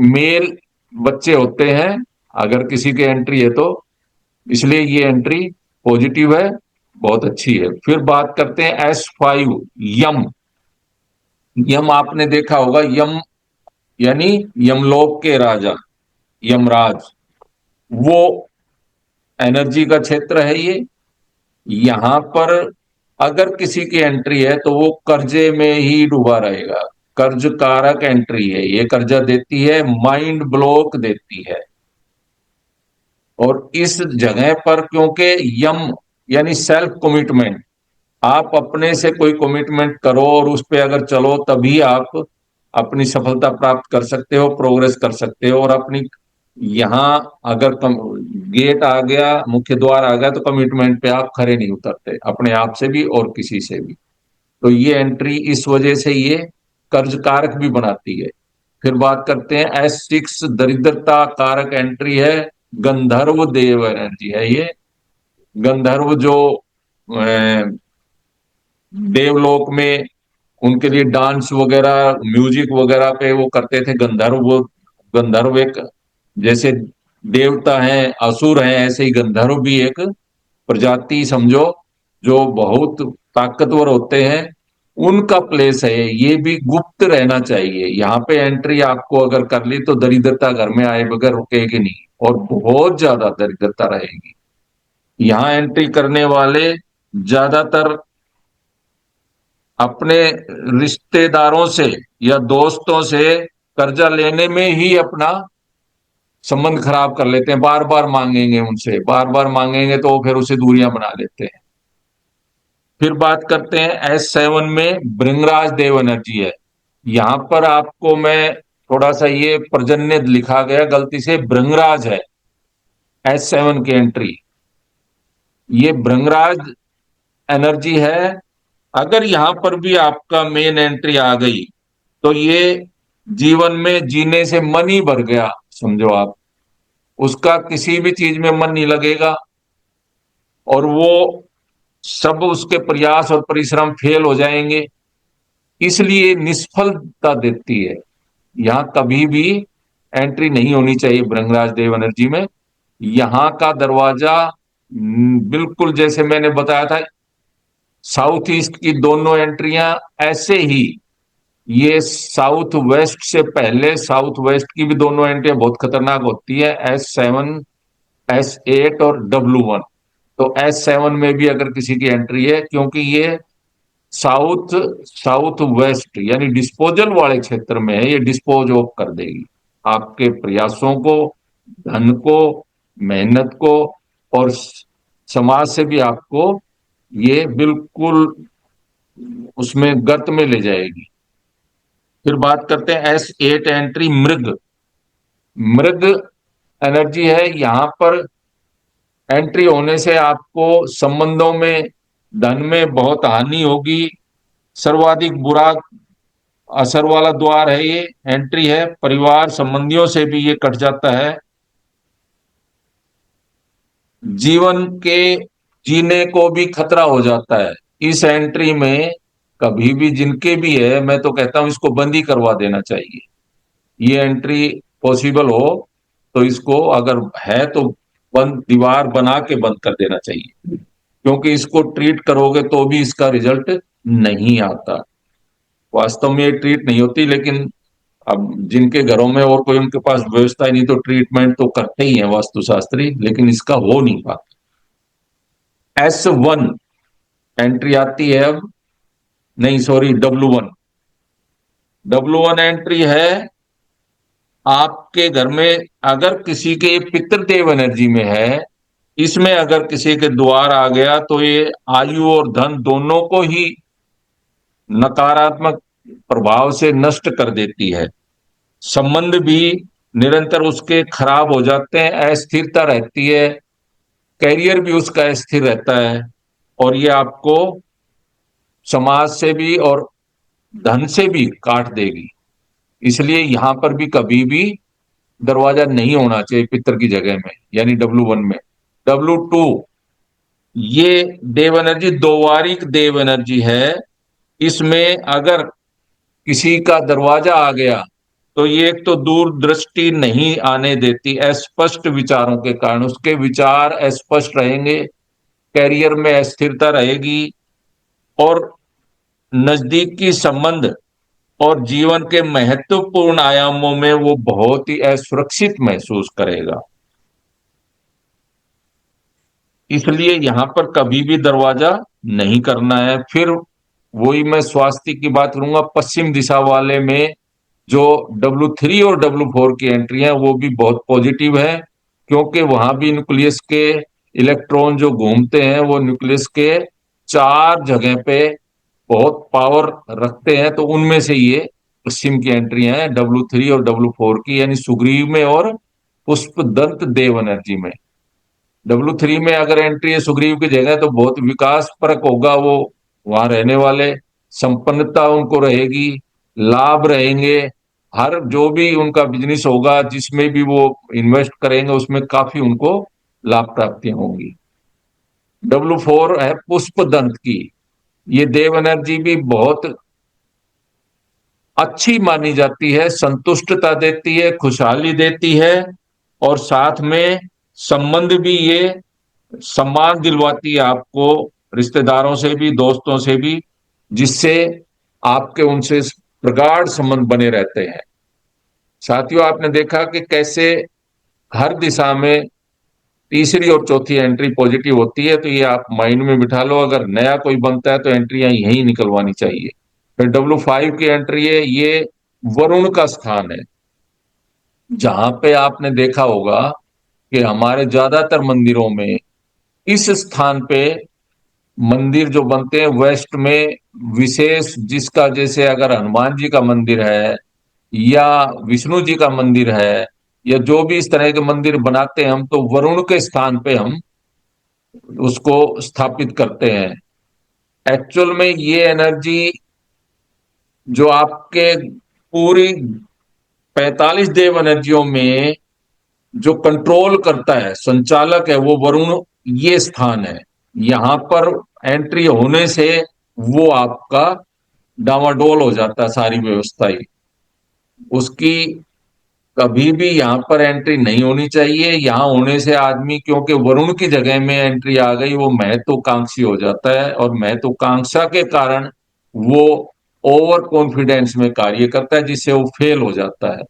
मेल बच्चे होते हैं अगर किसी की एंट्री है तो, इसलिए ये एंट्री पॉजिटिव है, बहुत अच्छी है। फिर बात करते हैं S5 यम। यम आपने देखा होगा, यम यानी यमलोक के राजा, यमराज, वो एनर्जी का क्षेत्र है ये। यहां पर अगर किसी की एंट्री है तो वो कर्जे में ही डूबा रहेगा। कर्ज कारक एंट्री है ये, कर्जा देती है, माइंड ब्लॉक देती है। और इस जगह पर क्योंकि यम यानी सेल्फ कमिटमेंट, आप अपने से कोई कमिटमेंट करो और उस पे अगर चलो तभी आप अपनी सफलता प्राप्त कर सकते हो, प्रोग्रेस कर सकते हो। और अपनी यहाँ अगर गेट आ गया, मुख्य द्वार आ गया, तो कमिटमेंट पे आप खरे नहीं उतरते, अपने आप से भी और किसी से भी। तो ये एंट्री इस वजह से ये कर्ज कारक भी बनाती है। फिर बात करते हैं S6 दरिद्रता कारक एंट्री है, गंधर्व देव एनर्जी है ये। गंधर्व जो देवलोक में उनके लिए डांस वगैरह, म्यूजिक वगैरह पे वो करते थे, गंधर्व। वो गंधर्व एक, जैसे देवता हैं असुर हैं, ऐसे ही गंधर्व भी एक प्रजाति समझो, जो बहुत ताकतवर होते हैं। उनका प्लेस है ये, भी गुप्त रहना चाहिए। यहाँ पे एंट्री आपको अगर कर ली तो दरिद्रता घर में आए बगैर रुकेगी नहीं, और बहुत ज्यादा दरिद्रता रहेगी। यहाँ एंट्री करने वाले ज्यादातर अपने रिश्तेदारों से या दोस्तों से कर्जा लेने में ही अपना संबंध खराब कर लेते हैं। बार बार मांगेंगे उनसे, बार बार मांगेंगे तो वो फिर उसे दूरियां बना लेते हैं। फिर बात करते हैं S7 में भृंगराज देव एनर्जी है। यहां पर आपको मैं थोड़ा सा, ये पर्जन्य लिखा गया गलती से, भृंगराज है S7 की एंट्री। ये भृंगराज एनर्जी है। अगर यहां पर भी आपका मेन एंट्री आ गई तो ये जीवन में जीने से मन ही भर गया समझो आप। उसका किसी भी चीज में मन नहीं लगेगा, और वो सब उसके प्रयास और परिश्रम फेल हो जाएंगे, इसलिए निष्फलता देती है। यहां कभी भी एंट्री नहीं होनी चाहिए भृंगराज देव एनर्जी में। यहां का दरवाजा बिल्कुल जैसे मैंने बताया था, साउथ ईस्ट की दोनों एंट्रियां ऐसे ही, ये साउथ वेस्ट से पहले साउथ वेस्ट की भी दोनों एंट्रियां बहुत खतरनाक होती है, S7, S8 और W1। तो S7 में भी अगर किसी की एंट्री है, क्योंकि ये साउथ साउथ वेस्ट यानी डिस्पोजल वाले क्षेत्र में है, ये डिस्पोज ऑफ कर देगी आपके प्रयासों को, धन को, मेहनत को, और समाज से भी आपको ये बिल्कुल उसमें गर्त में ले जाएगी। फिर बात करते हैं S8 एंट्री मृग। मृग एनर्जी है, यहां पर एंट्री होने से आपको संबंधों में, धन में बहुत हानि होगी। सर्वाधिक बुरा असर वाला द्वार है ये, एंट्री है। परिवार संबंधियों से भी ये कट जाता है। जीवन के जीने को भी खतरा हो जाता है इस एंट्री में। कभी भी जिनके भी है, मैं तो कहता हूं इसको बंद ही करवा देना चाहिए। ये एंट्री पॉसिबल हो तो इसको, अगर है तो बंद, दीवार बना के बंद कर देना चाहिए, क्योंकि इसको ट्रीट करोगे तो भी इसका रिजल्ट नहीं आता। वास्तव में ये ट्रीट नहीं होती, लेकिन अब जिनके घरों में और कोई उनके पास व्यवस्था ही नहीं तो ट्रीटमेंट तो करते ही है वास्तुशास्त्री, लेकिन इसका हो नहीं पाता। S1 एंट्री आती है अब, नहीं सॉरी, W1। W1 एंट्री है आपके घर में अगर किसी के पितृदेव एनर्जी में है, इसमें अगर किसी के द्वार आ गया तो ये आयु और धन दोनों को ही नकारात्मक प्रभाव से नष्ट कर देती है। संबंध भी निरंतर उसके खराब हो जाते हैं, अस्थिरता रहती है, कैरियर भी उसका अस्थिर रहता है, और ये आपको समाज से भी और धन से भी काट देगी। इसलिए यहां पर भी कभी भी दरवाजा नहीं होना चाहिए पितर की जगह में, यानी W1 में। W2 ये देव एनर्जी दोवारिक देव एनर्जी है। इसमें अगर किसी का दरवाजा आ गया तो ये एक तो दूरदृष्टि नहीं आने देती, अस्पष्ट विचारों के कारण उसके विचार अस्पष्ट रहेंगे, कैरियर में अस्थिरता रहेगी, और नजदीकी संबंध और जीवन के महत्वपूर्ण आयामों में वो बहुत ही असुरक्षित महसूस करेगा। इसलिए यहां पर कभी भी दरवाजा नहीं करना है। फिर वही मैं स्वास्थ्य की बात करूंगा, पश्चिम दिशा वाले में जो W3 और W4 की एंट्री है वो भी बहुत पॉजिटिव है, क्योंकि वहां भी न्यूक्लियस के इलेक्ट्रॉन जो घूमते हैं वो न्यूक्लियस के चार जगह पे बहुत पावर रखते हैं, तो उनमें से ये पश्चिम की एंट्री है W3 और W4 की, यानी सुग्रीव में और पुष्पदंत देव एनर्जी में। W3 में अगर एंट्री है सुग्रीव की जगह तो बहुत विकास परक होगा वो, वहां रहने वाले संपन्नता उनको रहेगी, लाभ रहेंगे, हर जो भी उनका बिजनेस होगा जिसमें भी वो इन्वेस्ट करेंगे उसमें काफी उनको लाभ प्राप्तियां होंगी। W4 है पुष्पदंत की, ये देव एनर्जी भी बहुत अच्छी मानी जाती है, संतुष्टता देती है, खुशहाली देती है, और साथ में संबंध भी ये सम्मान दिलवाती है आपको, रिश्तेदारों से भी दोस्तों से भी, जिससे आपके उनसे प्रगाढ़ संबंध बने रहते हैं। साथियों, आपने देखा कि कैसे हर दिशा में तीसरी और चौथी एंट्री पॉजिटिव होती है, तो ये आप माइंड में बिठा लो, अगर नया कोई बनता है तो एंट्रियां यही निकलवानी चाहिए। फिर W5 की एंट्री है, ये वरुण का स्थान है, जहां पे आपने देखा होगा कि हमारे ज्यादातर मंदिरों में इस स्थान पे मंदिर जो बनते हैं वेस्ट में, विशेष जिसका जैसे अगर हनुमान जी का मंदिर है या विष्णु जी का मंदिर है या जो भी इस तरह के मंदिर बनाते हैं हम, तो वरुण के स्थान पे हम उसको स्थापित करते हैं। एक्चुअल में ये एनर्जी जो आपके पूरी 45 देव एनर्जियों में जो कंट्रोल करता है, संचालक है, वो वरुण ये स्थान है। यहां पर एंट्री होने से वो आपका डामाडोल हो जाता है, सारी व्यवस्था ही उसकी। कभी भी यहां पर एंट्री नहीं होनी चाहिए। यहां होने से आदमी, क्योंकि वरुण की जगह में एंट्री आ गई, वो महत्वाकांक्षी हो जाता है, और महत्वाकांक्षा के कारण वो ओवर कॉन्फिडेंस में कार्य करता है, जिससे वो फेल हो जाता है।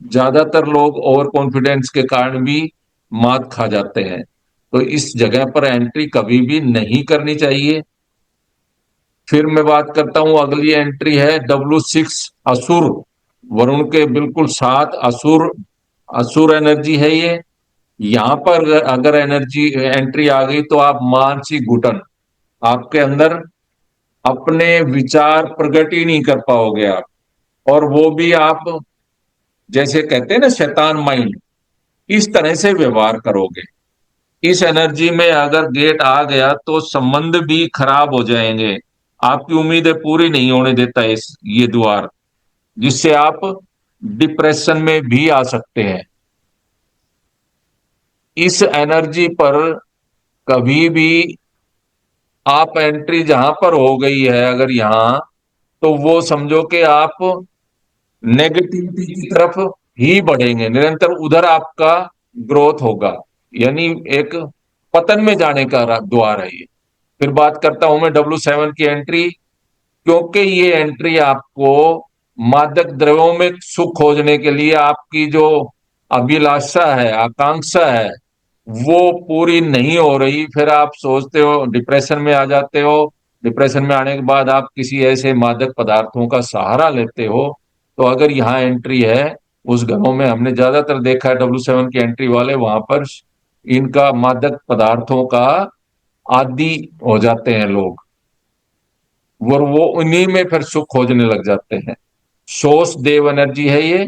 ज्यादातर लोग ओवर कॉन्फिडेंस के कारण भी मात खा जाते हैं, तो इस जगह पर एंट्री कभी भी नहीं करनी चाहिए। फिर मैं बात करता हूं, अगली एंट्री है W6 असुर, वरुण के बिल्कुल साथ असुर, असुर एनर्जी है ये। यहां पर अगर एनर्जी एंट्री आ गई तो आप मानसिक घुटन, आपके अंदर अपने विचार प्रकट ही नहीं कर पाओगे आप, और वो भी आप जैसे कहते हैं ना शैतान माइंड, इस तरह से व्यवहार करोगे। इस एनर्जी में अगर गेट आ गया तो संबंध भी खराब हो जाएंगे, आपकी उम्मीदें पूरी नहीं होने देता है इस ये द्वार, जिससे आप डिप्रेशन में भी आ सकते हैं। इस एनर्जी पर कभी भी आप एंट्री जहां पर हो गई है अगर यहां, तो वो समझो कि आप नेगेटिविटी की तरफ ही बढ़ेंगे, निरंतर उधर आपका ग्रोथ होगा, यानी एक पतन में जाने का द्वार है ये। फिर बात करता हूं मैं W7 की एंट्री, क्योंकि ये एंट्री आपको मादक द्रव्यों में सुख खोजने के लिए आपकी जो अभिलाषा है, आकांक्षा है, वो पूरी नहीं हो रही, फिर आप सोचते हो, डिप्रेशन में आ जाते हो। डिप्रेशन में आने के बाद आप किसी ऐसे मादक पदार्थों का सहारा लेते हो। तो अगर यहाँ एंट्री है, उस घरों में हमने ज्यादातर देखा है W7 की एंट्री वाले, वहां पर इनका मादक पदार्थों का आदी हो जाते हैं लोग, और वो उन्हीं में फिर सुख खोजने लग जाते हैं। सोर्स देव एनर्जी है ये,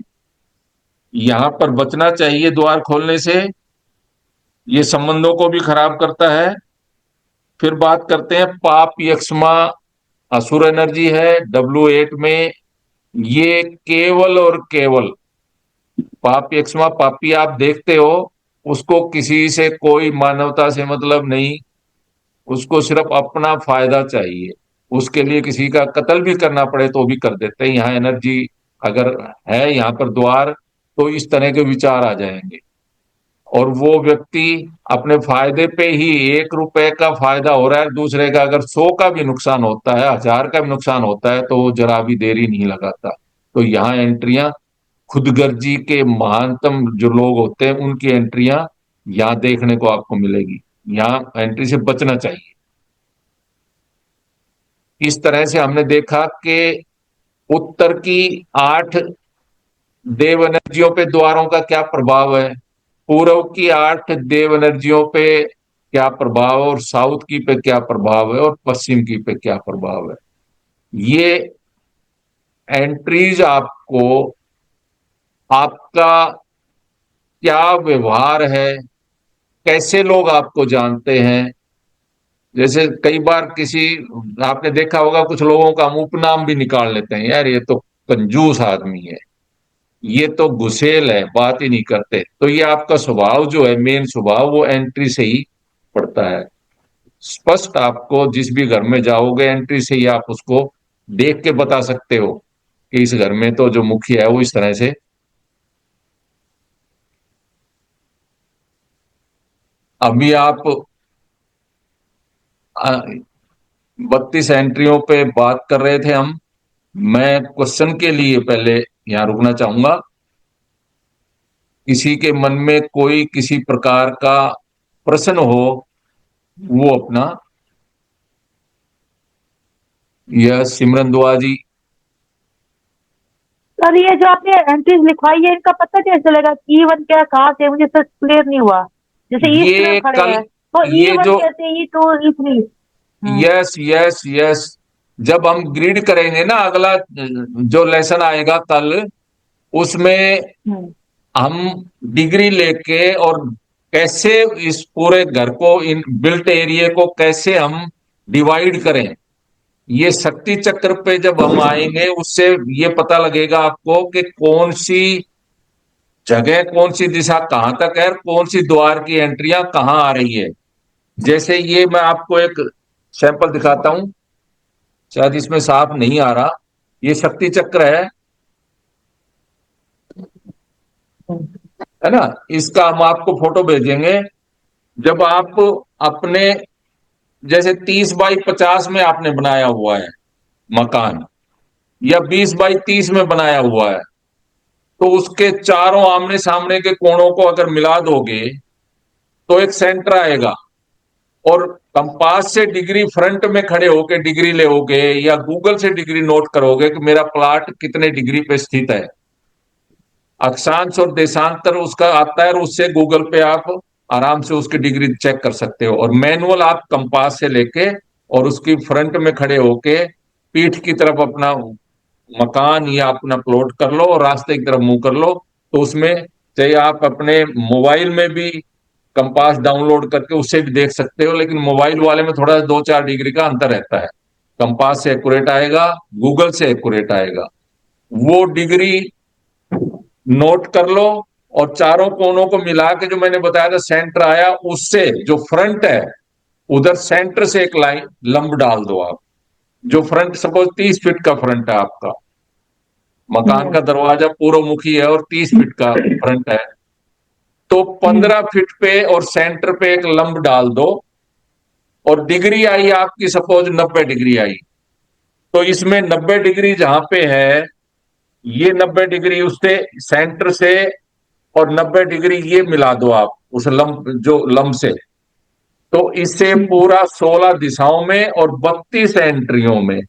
यहां पर बचना चाहिए द्वार खोलने से। ये संबंधों को भी खराब करता है। फिर बात करते हैं पाप यक्ष्मा, असुर एनर्जी है W8 में। ये केवल और केवल पाप यक्ष्मा पापी आप देखते हो, उसको किसी से कोई मानवता से मतलब नहीं, उसको सिर्फ अपना फायदा चाहिए। उसके लिए किसी का कत्ल भी करना पड़े तो भी कर देते हैं। यहाँ एनर्जी अगर है यहाँ पर द्वार, तो इस तरह के विचार आ जाएंगे। और वो व्यक्ति अपने फायदे पे ही, 1 रुपए का फायदा हो रहा है दूसरे का, अगर 100 का भी नुकसान होता है, 1000 का भी नुकसान होता है, तो वो जरा भी देरी नहीं लगाता। तो यहाँ एंट्रियां, खुदगर्जी के महानतम जो लोग होते हैं उनकी एंट्रियां यहाँ देखने को आपको मिलेगी। यहाँ एंट्री से बचना चाहिए। इस तरह से हमने देखा कि उत्तर की 8 देव एनर्जियों पे द्वारों का क्या प्रभाव है, पूर्व की 8 देव एनर्जियों पे क्या प्रभाव है, और साउथ की पे क्या प्रभाव है, और पश्चिम की पे क्या प्रभाव है। ये एंट्रीज आपको, आपका क्या व्यवहार है, कैसे लोग आपको जानते हैं। जैसे कई बार किसी, आपने देखा होगा कुछ लोगों का हम उपनाम भी निकाल लेते हैं, यार ये तो कंजूस आदमी है, ये तो गुसेल है, बात ही नहीं करते। तो ये आपका स्वभाव जो है, मेन स्वभाव, वो एंट्री से ही पड़ता है। स्पष्ट आपको जिस भी घर में जाओगे, एंट्री से ही आप उसको देख के बता सकते हो कि इस घर में तो जो मुखिया है वो इस तरह से। अभी आप 32 एंट्रियों पे बात कर रहे थे हम। मैं क्वेश्चन के लिए पहले यहां रुकना चाहूंगा। किसी के मन में कोई किसी प्रकार का प्रश्न हो, वो अपना, यह सिमरन दुआ जी। सर ये जो आपने एंट्रीज लिखवाई है, इनका पता कैसे चलेगा कि E1 क्या है, कहाँ से है? मुझे सर क्लियर नहीं हुआ। जैसे ईस्ट में हम ये खड़े कल, हैं तो ये E1 जो, कैसे, E2, E3? Yes yes yes, जब हम ग्रीड करेंगे ना, अगला जो लेसन आएगा कल, उसमें हम्म। हम डिग्री लेके, और कैसे इस पूरे घर को, इन बिल्ट एरिया को कैसे हम डिवाइड करें, ये शक्ति चक्र पे जब हम आएंगे, उससे ये पता लगेगा आपको कि कौन सी जगह, कौन सी दिशा कहां तक है, और कौन सी द्वार की एंट्रियां कहां आ रही है। जैसे ये मैं आपको एक सैंपल दिखाता हूं, शायद इसमें साफ नहीं आ रहा। ये शक्ति चक्र है ना, इसका हम आपको फोटो भेजेंगे। जब आप अपने, जैसे 30 बाई 50 में आपने बनाया हुआ है मकान, या 20 बाई 30 में बनाया हुआ है, तो उसके चारों आमने सामने के कोणों को अगर मिला दोगे, तो एक सेंटर आएगा। और कंपास से डिग्री फ्रंट में खड़े होके डिग्री लेोगे, या गूगल से डिग्री नोट करोगे कि मेरा प्लाट कितने डिग्री पे स्थित है, अक्षांश और देशांतर उसका आता है, और उससे गूगल पे आप आराम से उसकी डिग्री चेक कर सकते हो। और मैनुअल आप कंपास से लेके, और उसकी फ्रंट में खड़े होके पीठ की तरफ अपना मकान या अपना प्लॉट कर लो, और रास्ते की तरफ मुंह कर लो। तो उसमें, चाहे आप अपने मोबाइल में भी कंपास डाउनलोड करके उससे भी देख सकते हो, लेकिन मोबाइल वाले में थोड़ा 2-4 डिग्री का अंतर रहता है। कंपास से एक्यूरेट आएगा, गूगल से एक्यूरेट आएगा। वो डिग्री नोट कर लो, और चारों कोनों को मिला के, जो मैंने बताया था सेंटर आया, उससे जो फ्रंट है, उधर सेंटर से एक लाइन लंब डाल दो आप। जो फ्रंट, सपोज 30 फीट का फ्रंट है आपका, मकान का दरवाजा पूर्व मुखी है और 30 फीट का फ्रंट है, तो 15 फीट पे और सेंटर पे एक लंब डाल दो। और डिग्री आई आपकी, सपोज 90 डिग्री आई, तो इसमें 90 डिग्री जहां पे है, ये 90 डिग्री उससे सेंटर से, और 90 डिग्री ये मिला दो आप उस लंब, जो लंब से। तो इससे पूरा 16 दिशाओं में और 32 एंट्रियों में,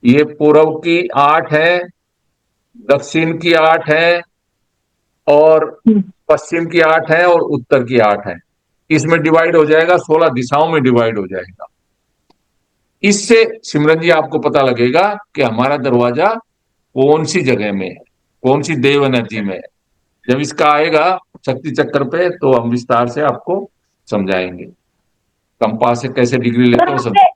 ये पूर्व की 8 है, दक्षिण की 8 है, और पश्चिम की 8 है, और उत्तर की 8 है। इसमें डिवाइड हो जाएगा, 16 दिशाओं में डिवाइड हो जाएगा। इससे सिमरन जी आपको पता लगेगा कि हमारा दरवाजा कौन सी जगह में है, कौन सी देव एनर्जी में है। जब इसका आएगा शक्ति चक्र पे तो हम विस्तार से आपको समझाएंगे, कंपास से कैसे डिग्री सर लेते हो सब। आपने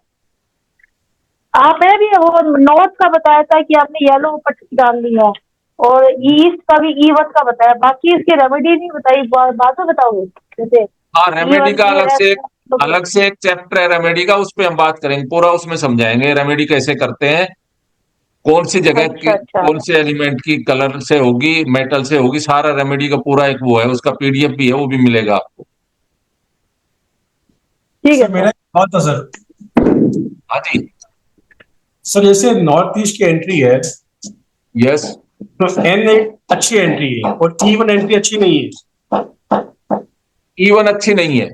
आपने भी वो नॉर्थ का बताया था कि आपने येलो पट्टी डाल ली है, और ईस्ट का भी E1 का बताया, बाकी इसकी रेमेडी नहीं बताई, बाद में बताओगे जैसे हाँ, रेमेडी E1 का ये है तो। अलग से एक चैप्टर है रेमेडी का, उस पर हम बात करेंगे पूरा, उसमें समझाएंगे रेमेडी कैसे करते हैं, कौन सी जगह की अच्छा अच्छा, कौन से एलिमेंट की कलर से होगी, मेटल से होगी, सारा रेमेडी का पूरा एक वो है, उसका पीडीएफ भी है, वो भी मिलेगा आपको। ठीक है सर मेरा सर। एक सवाल था सर। हाँ जी। सर जैसे नॉर्थ ईस्ट की एंट्री है, यस। तो N8 अच्छी एंट्री है और E1 एंट्री अच्छी नहीं है। E1 अच्छी नहीं है।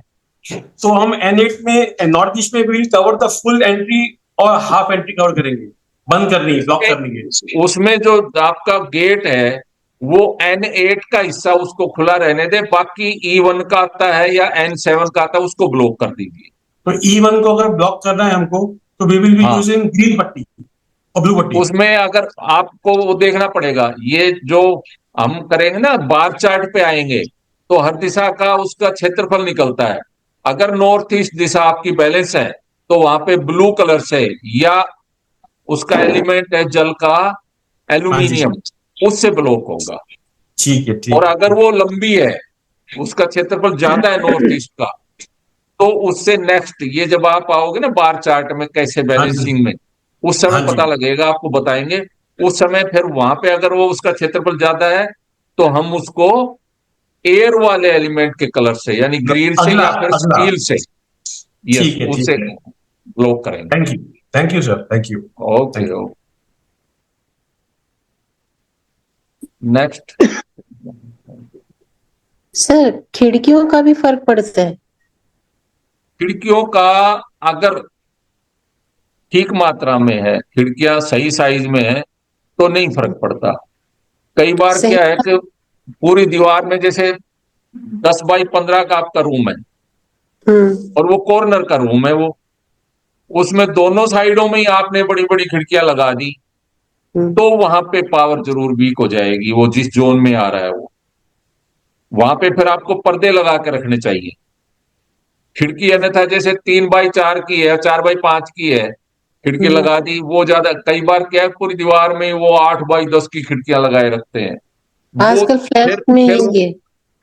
तो हम N8 में नॉर्थ ईस्ट में भी कवर द फुल एंट्री और हाफ एंट्री कवर करेंगे, बंद करनी है, ब्लॉक करनी है। उसमें जो आपका गेट है वो N8 का हिस्सा उसको खुला रहने दे, बाकी E1 का आता है या N7 का आता है उसको ब्लॉक कर दीजिए। तो E1 को अगर ब्लॉक करना है हमको, तो वी विल बी हाँ, यूजिंग ग्रीन पट्टी और ब्लू पट्टी। उसमें अगर आपको वो देखना पड़ेगा, ये जो हम करेंगे ना, बार चार्ट पे आएंगे तो हर दिशा का उसका क्षेत्रफल निकलता है। अगर नॉर्थ ईस्ट दिशा आपकी बैलेंस है तो वहां पे ब्लू कलर से, या उसका एलिमेंट है जल का हाँ जी, एल्यूमिनियम, उससे ब्लॉक होगा। ठीक है और ठीक है अगर ठीक। वो लंबी है, उसका क्षेत्रफल ज्यादा है नॉर्थ ईस्ट का, तो उससे नेक्स्ट ये जब आप आओगे ना बार चार्ट में कैसे हाँ जी, बैलेंसिंग में, उस समय हाँ जी। पता लगेगा, आपको बताएंगे। उस समय फिर वहां पे अगर वो उसका क्षेत्रफल ज्यादा है तो हम उसको एयर वाले एलिमेंट के कलर से, यानी ग्रीन से अगला या फिर अगला, स्टील से, यस, ठीक है ठीक उससे है। ब्लॉक करेंगे। Thank you sir, thank you. Okay, okay. Next. Sir खिड़कियों का भी फर्क पड़ता है? खिड़कियों का अगर ठीक मात्रा में है, खिड़कियां सही साइज में है, तो नहीं फर्क पड़ता। कई बार सही। क्या है कि पूरी दीवार में जैसे 10 बाई 15 का आपका रूम है, हम्म। और वो कॉर्नर का रूम है, वो उसमें दोनों साइडों में ही आपने बड़ी बड़ी खिड़कियां लगा दी, हम्म। तो वहां पे पावर जरूर वीक हो जाएगी, वो जिस जोन में आ रहा है वो। वहां पे फिर आपको पर्दे लगा के रखने चाहिए। खिड़की अन्यथा जैसे 3 बाई 4 की है, 4 बाई 5 की है, खिड़की हम्म। लगा दी, वो ज्यादा, कई बार क्या है पूरी दीवार में वो 8 बाई 10 की खिड़कियां लगाए रखते हैं, वो आजकल फ्लैट फिर में फिर ही है।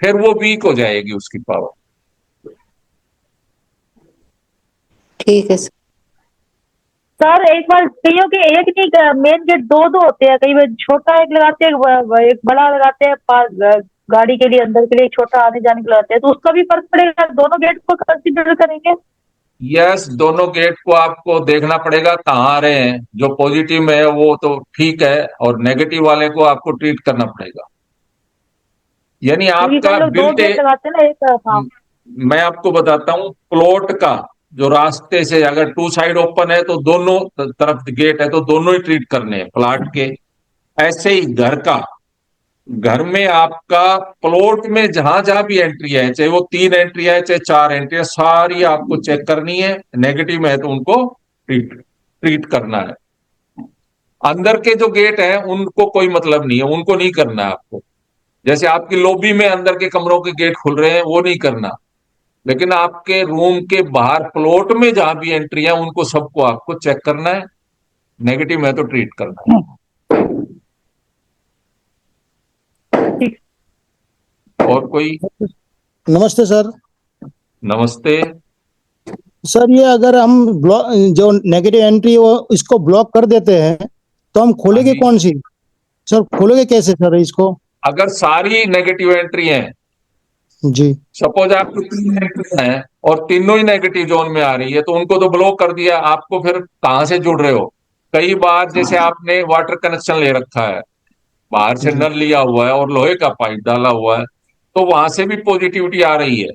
फिर वो वीक हो जाएगी उसकी पावर। ठीक है सर। सर एक बार कईयों के एक नहीं, मेन गेट दो दो होते हैं, कई बार छोटा एक लगाते हैं, एक बड़ा लगाते हैं, गाड़ी के लिए अंदर के लिए एक छोटा आने जाने के लिए लगाते हैं, तो उसका भी फर्क पड़ेगा, दोनों गेट को कंसिडर करेंगे। यस, दोनों गेट को आपको देखना पड़ेगा कहाँ आ रहे हैं, जो पॉजिटिव में है वो तो ठीक है, और नेगेटिव वाले को आपको ट्रीट करना पड़ेगा। यानी क्योंकि कई आपका लोग दो बिल्ट, गेट लगाते हैं ना, एक हाँ। मैं आपको बताता हूं, प्लॉट का जो रास्ते से अगर टू साइड ओपन है तो दोनों तरफ गेट है तो दोनों ही ट्रीट करने हैं प्लॉट के। ऐसे ही घर का, घर में आपका प्लॉट में जहां जहां भी एंट्री है, चाहे वो 3 एंट्री है चाहे 4 एंट्री है, सारी आपको चेक करनी है। नेगेटिव में है तो उनको ट्रीट ट्रीट करना है। अंदर के जो गेट हैं उनको कोई मतलब नहीं है, उनको नहीं करना है आपको। जैसे आपकी लॉबी में अंदर के कमरों के गेट खुल रहे हैं वो नहीं करना, लेकिन आपके रूम के बाहर प्लॉट में जहां भी एंट्री है उनको सबको आपको चेक करना है। नेगेटिव है तो ट्रीट करना है। ठीक। और कोई? नमस्ते सर। नमस्ते। सर ये अगर हम ब्लॉक, जो नेगेटिव एंट्री है वो इसको ब्लॉक कर देते हैं, तो हम हाँ खोलेंगे जी। कौन सी? सर खोलेंगे कैसे सर इसको? अगर सारी नेगेटिव एंट्री हैं, जी। सपोज आपकी 3 एंट्री हैं और तीनों ही नेगेटिव जोन में आ रही है, तो उनको तो ब्लॉक कर दिया, आपको फिर कहां से जुड़ रहे हो? कई बार जैसे आपने वाटर कनेक्शन ले रखा है, बाहर से जी। नल लिया हुआ है और लोहे का पाइप डाला हुआ है, तो वहां से भी पॉजिटिविटी आ रही है।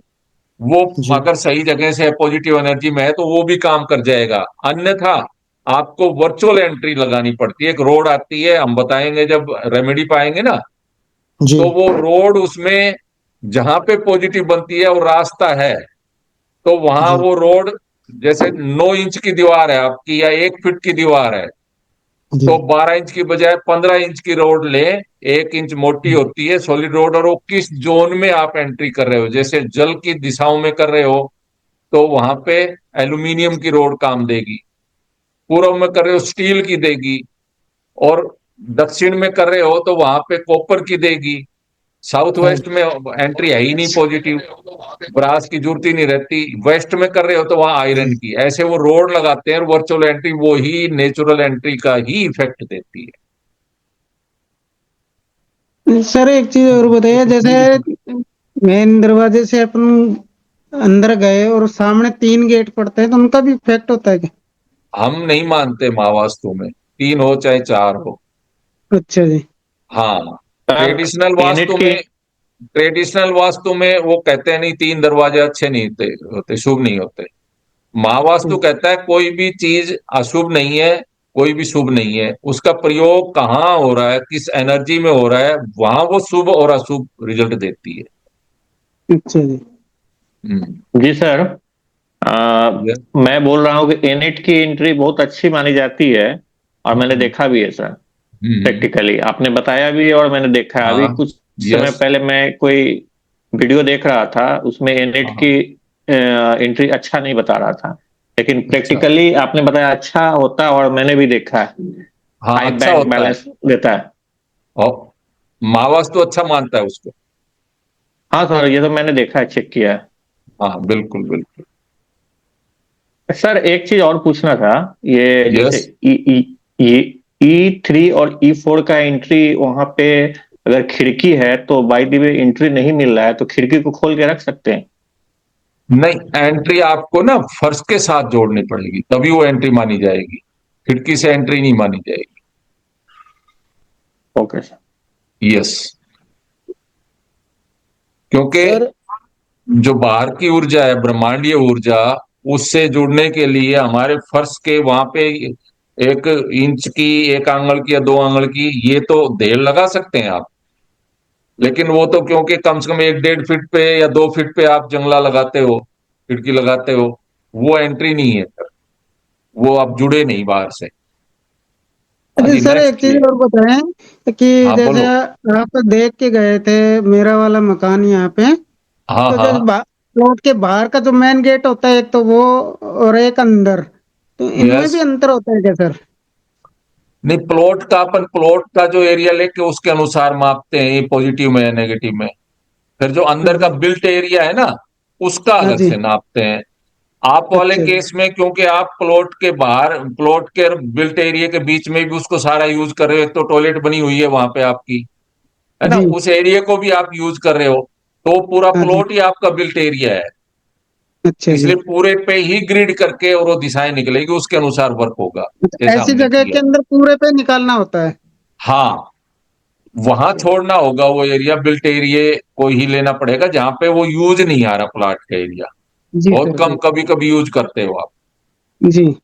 वो जी। अगर सही जगह से पॉजिटिव एनर्जी में है तो वो भी काम कर जाएगा। अन्यथा आपको वर्चुअल एंट्री लगानी पड़ती है। एक रोड आती है, हम बताएंगे जब रेमेडी पाएंगे ना, जी। तो वो रोड उसमें जहां पे पॉजिटिव बनती है और रास्ता है, तो वहां जी। वो रोड, जैसे 9 इंच की दीवार है आपकी या 1 फीट की दीवार है, जी। तो 12 इंच की बजाय 15 इंच की रोड ले, 1 इंच मोटी होती है सॉलिड रोड, और वो किस जोन में आप एंट्री कर रहे हो, जैसे जल की दिशाओं में कर रहे हो तो वहां पे एल्यूमिनियम की रोड काम देगी, पूर्व में कर रहे हो स्टील की देगी, और दक्षिण में कर रहे हो तो वहां पे कॉपर की देगी। साउथ वेस्ट में एंट्री है ही नहीं पॉजिटिव, ब्रास की जरूरत ही नहीं रहती। वेस्ट में कर रहे हो तो वहां आयरन की। ऐसे वो रोड लगाते हैं, और वर्चुअल एंट्री वो ही नेचुरल एंट्री का ही इफेक्ट देती है। सर एक चीज और बताइए, जैसे मेन दरवाजे से अपन अंदर गए और सामने 3 गेट पड़ते हैं तो उनका भी इफेक्ट होता है क्या? हम नहीं मानते माँ वास्तु में, 3 हो चाहे 4 हो। अच्छा जी। हाँ, सर ट्रेडिशनल यूनिट वास्तु की में, ट्रेडिशनल वास्तु में वो कहते हैं नहीं 3 दरवाजे अच्छे नहीं होते, शुभ नहीं होते। महावास्तु कहता है कोई भी चीज अशुभ नहीं है, कोई भी शुभ नहीं है, उसका प्रयोग कहाँ हो रहा है, किस एनर्जी में हो रहा है, वहां वो शुभ और अशुभ रिजल्ट देती है। अच्छा जी। हम्म। जी सर, ये- मैं बोल रहा हूँ कि यूनिट की एंट्री बहुत अच्छी मानी जाती है, और मैंने देखा भी है सर हम्म। प्रैक्टिकली। आपने बताया भी है और मैंने देखा है। अभी हाँ। कुछ समय यस। पहले मैं कोई वीडियो देख रहा था, उसमें यूनिट हाँ। की एंट्री अच्छा नहीं बता रहा था, लेकिन अच्छा। प्रैक्टिकली आपने बताया अच्छा होता है, और मैंने भी देखा है हाँ, हाई अच्छा बैंक होता है। बैलेंस देता है। और महावास्तु अच्छा मानता है उसको। हाँ सर, ये तो मैंने देखा है, चेक किया है। हाँ, बिल्कुल बिल्कुल। सर एक चीज और पूछना था, ये जैसे यस। ई ई E3 और E4 का एंट्री वहां पे, अगर खिड़की है तो बाई द वे एंट्री नहीं मिल रहा है, तो खिड़की को खोल के रख सकते हैं? नहीं, एंट्री आपको ना फर्श के साथ जोड़नी पड़ेगी, तभी वो एंट्री मानी जाएगी। खिड़की से एंट्री नहीं मानी जाएगी। Okay sir. यस। क्योंकि सर। जो बाहर की ऊर्जा है, ब्रह्मांडीय ऊर्जा, उससे जुड़ने के लिए हमारे फर्श के वहां पे 1 इंच की, 1 आंगल की या 2 आंगल की, ये तो देर लगा सकते हैं आप। लेकिन वो तो क्योंकि कम से कम 1 1.5 फीट पे या 2 फीट पे आप जंगला लगाते हो, खिड़की लगाते हो, वो एंट्री नहीं है फिर। वो आप जुड़े नहीं बाहर से। हाँ अच्छा जी, सर एक नेक्स्ट चीज प्लीज। और बताएं कि हाँ, जैसे बोलो। आप देख के गए थे मेरा वाला मकान यहाँ पे, हाँ तो जैसे हाँ। प्लॉट के बाहर का जो मेन गेट होता है एक तो वो, और एक अंदर, तो इनमें यस। भी अंतर होता है क्या सर? नहीं, प्लॉट का अपन प्लॉट का जो एरिया लेके उसके अनुसार मापते हैं, ये पॉजिटिव में है नेगेटिव में। फिर जो हाँ अंदर का जी। बिल्ट एरिया है ना, उसका हाँ अलग जी। से नापते हैं। आप वाले अच्छा जी। केस में क्योंकि आप प्लॉट के बाहर, प्लॉट के बिल्ट एरिया के बीच में भी उसको सारा यूज कर रहे हो, एक तो टॉयलेट बनी हुई है वहां पे आपकी, है ना, जी। उस एरिया को भी आप यूज कर रहे हो, तो पूरा हाँ जी। प्लॉट ही आपका बिल्ट एरिया है। अच्छा जी। इसलिए पूरे पे ही ग्रिड करके और वो दिशाएं निकलेगी, उसके अनुसार वर्क होगा, अच्छा, जैसा ऐसी हमने जगह किया। के अंदर पूरे पे निकालना होता है? हाँ, वहां छोड़ना होगा वो एरिया, बिल्ट एरिया को ही लेना पड़ेगा जहां पे वो यूज नहीं आ रहा प्लाट का एरिया। जी बहुत सर कम जी। कभी कभी यूज करते हो आप। जी।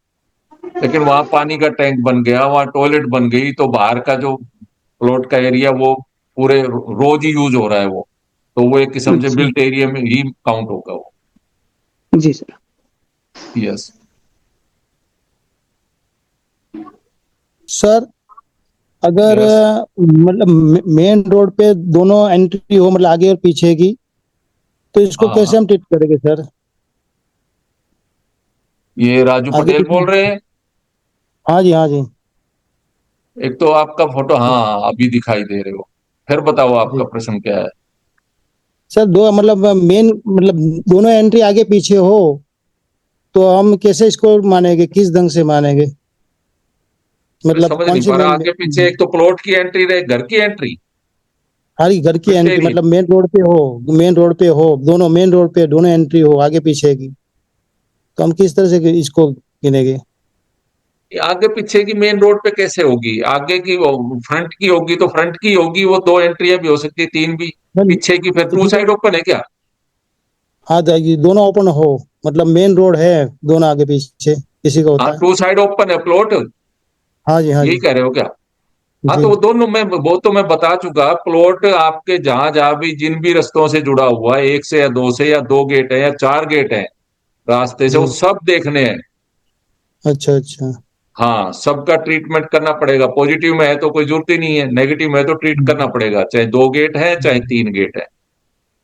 लेकिन वहां पानी का टैंक बन गया, वहां टॉयलेट बन गई, तो बाहर का जो प्लॉट का एरिया वो पूरे रोज ही यूज हो रहा है वो, तो वो एक किस्म से अच्छा। बिल्ट एरिया में ही काउंट होगा वो। जी सर। यस। सर अगर यस। मतलब मेन रोड पे दोनों एंट्री हो, मतलब आगे और पीछे की, तो इसको हाँ कैसे हाँ, हम ट्रीट करेंगे सर? ये राजू आगे पटेल पीछे। बोल रहे हैं। हाँ जी, हाँ जी। एक तो आपका फोटो, हाँ अभी दिखाई दे रहे हो। फिर बताओ आपका जी प्रश्न क्या है। सर, दो मतलब मेन, मतलब दोनों एंट्री आगे पीछे हो तो हम कैसे इसको मानेंगे, किस ढंग से मानेंगे, मैं मतलब समझ कौन नहीं सी पा रहा, मेन? आगे पीछे एक तो प्लॉट की एंट्री रहे, घर की एंट्री, हमारी घर की बिल्ट एंट्री, एरिया। मतलब मेन रोड पे हो, मेन रोड पे हो, दोनों मेन रोड पे दोनों एंट्री हो आगे पीछे की, तो हम किस तरह से इसको गिनेंगे? आगे पीछे की मेन रोड पे कैसे होगी? आगे की फ्रंट की होगी तो फ्रंट की होगी, वो 2 एंट्रियां भी हो सकती है, 3 भी। पीछे की फिर 2 साइड ओपन है क्या? हाँ जाएगी, दोनों ओपन हो, मतलब मेन रोड है, दोनों आगे पीछे किसी का हाँ, होता है। 2 साइड ओपन है प्लॉट, हाँ जी, हाँ यही जी। कह रहे हो क्या? हाँ, जी। तो वो दोनों में, वो तो मैं बता चुका, प्लॉट आपके जहां जहां भी जिन भी रास्तों से जुड़ा हुआ है, 1 से या 2 से या 2 गेट है या 4 गेट है रास्ते से, वो जी। सब देखने हैं। अच्छा, अच्छा। हाँ, सबका ट्रीटमेंट करना पड़ेगा। पॉजिटिव में है तो कोई जरूरत ही नहीं है, नेगेटिव में है तो ट्रीट करना पड़ेगा, चाहे 2 गेट है चाहे 3 गेट है।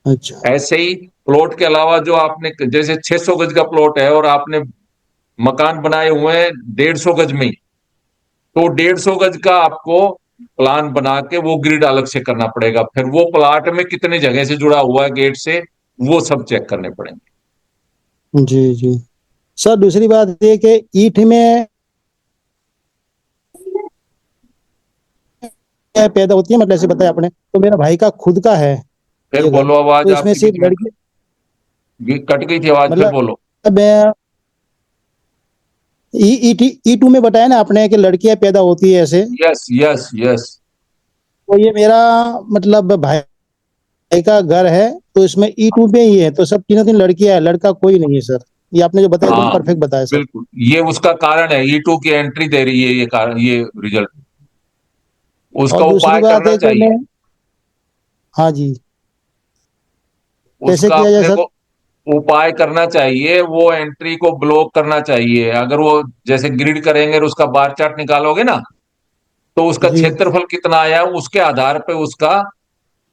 अच्छा। ऐसे ही प्लॉट के अलावा जो आपने, जैसे 600 गज का प्लॉट है और आपने मकान बनाए हुए हैं 150 गज में ही, तो 150 गज का आपको प्लान बना के वो ग्रिड अलग से करना पड़ेगा, फिर वो प्लाट में कितने जगह से जुड़ा हुआ है गेट से, वो सब चेक करने पड़ेंगे। जी, जी। सर दूसरी बात ये कि ईंट में क्या पैदा होती है, मतलब ऐसे बताया आपने, तो मेरा भाई का खुद का है फिर ये घर, बोलो, आवाज तो इसमें आपकी सिर्फ बीच में लड़की, कट गई थी आवाज, फिर बोलो। मतलब ई टू में बताया ना आपने कि लड़कियां पैदा होती है ऐसे, यस यस यस। तो ये मेरा मतलब भाई का घर है, तो इसमें ई टू में ही है, तो सब तीनों तीन लड़कियां है, लड़का कोई नहीं है सर। ये आपने जो बताया एकदम हाँ, परफेक्ट बताया सर। बिल्कुल, ये उसका कारण है, E2 की एंट्री दे रही है ये कारण, ये रिजल्ट, और उसका दूसरी उपाय बात करना है कि चाहिए। मैं, हाँ जी, कैसे उसका किया जाए अपने सर? को उपाय करना चाहिए, वो एंट्री को ब्लॉक करना चाहिए। अगर वो जैसे ग्रिड करेंगे और उसका बार चार्ट निकालोगे ना, तो उसका जी। क्षेत्रफल कितना आया उसके आधार पे उसका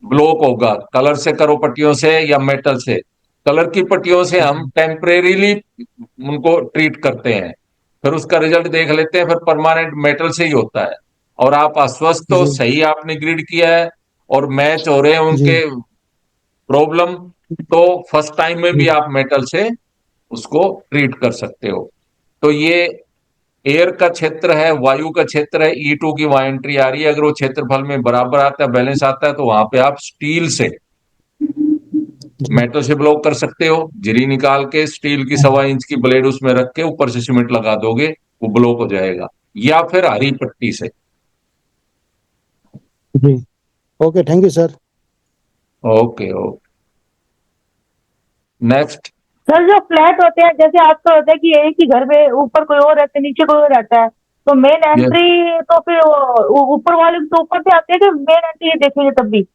ब्लॉक होगा। कलर से करो, पट्टियों से या मेटल से। कलर की पट्टियों से हम टेम्परेरीली उनको ट्रीट करते हैं, फिर उसका रिजल्ट देख लेते हैं, फिर परमानेंट मेटल से ही होता है। और आप आश्वस्त हो, जी। सही आपने ग्रिड किया है और मैच हो रहे हैं जी। उनके प्रॉब्लम, तो फर्स्ट टाइम में भी जी। आप मेटल से उसको ट्रीट कर सकते हो। तो ये एयर का क्षेत्र है, वायु का क्षेत्र है, E2 की वहां एंट्री आ रही है। अगर वो क्षेत्रफल में बराबर आता है, बैलेंस आता है, तो वहां पे आप स्टील से, जी। मेटल से ब्लॉक कर सकते हो। झिरी निकाल के स्टील की 1.25 इंच की ब्लेड उसमें रख के ऊपर से सीमेंट लगा दोगे, वो ब्लॉक हो जाएगा। या फिर हरी पट्टी से। जी। Okay, thank you sir. Okay okay, next. Sir जो फ्लैट होते हैं, जैसे आजकल होता है कि एक ही घर में ऊपर कोई और रहता है, नीचे कोई और रहता है, तो मेन यस, एंट्री तो फिर ऊपर वाले तो ऊपर से आते हैं कि मेन एंट्री देखेंगे तब भी?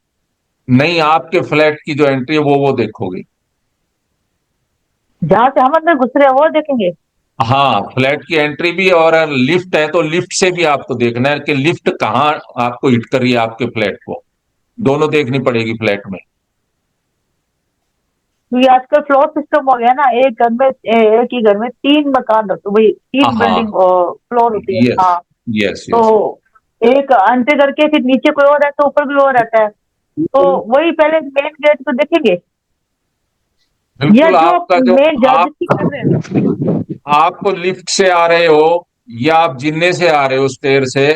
नहीं, आपके फ्लैट की जो एंट्री है वो देखोगे। जहां से हम अंदर घुस रहे हैं वो देखेंगे? हाँ, फ्लैट की एंट्री भी, और लिफ्ट है तो लिफ्ट से भी आपको देखना है कि लिफ्ट कहाँ आपको हिट कर रही है आपके फ्लैट को, दोनों देखनी पड़ेगी फ्लैट में। क्योंकि आजकल फ्लोर सिस्टम हो गया ना, एक घर में एक ही घर में 3 मकान रखो भाई, 3 बिल्डिंग हाँ, फ्लोर होती है, यस हाँ। यस तो यस। एक एंट्री करके फिर नीचे कोई और रहता है, ऊपर भी और रहता है, तो वही पहले मेन गेट को देखेंगे, या बिल्कुल, जो आपका जो मेन जज आप की कर रहे हैं? आप लिफ्ट से आ रहे हो या आप जिन्ने से आ रहे हो स्टेयर से,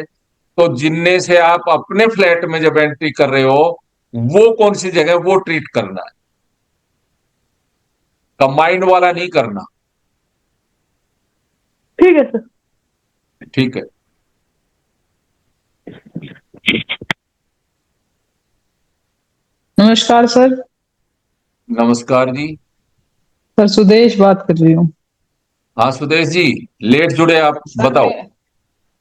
तो जिन्ने से आप अपने फ्लैट में जब एंट्री कर रहे हो, वो कौन सी जगह वो ट्रीट करना है, कंबाइंड वाला नहीं करना। ठीक है सर। ठीक है। नमस्कार सर। नमस्कार जी। सर सुदेश बात कर रही हूँ। हाँ सुदेश जी, लेट जुड़े आप, सर बताओ। मैं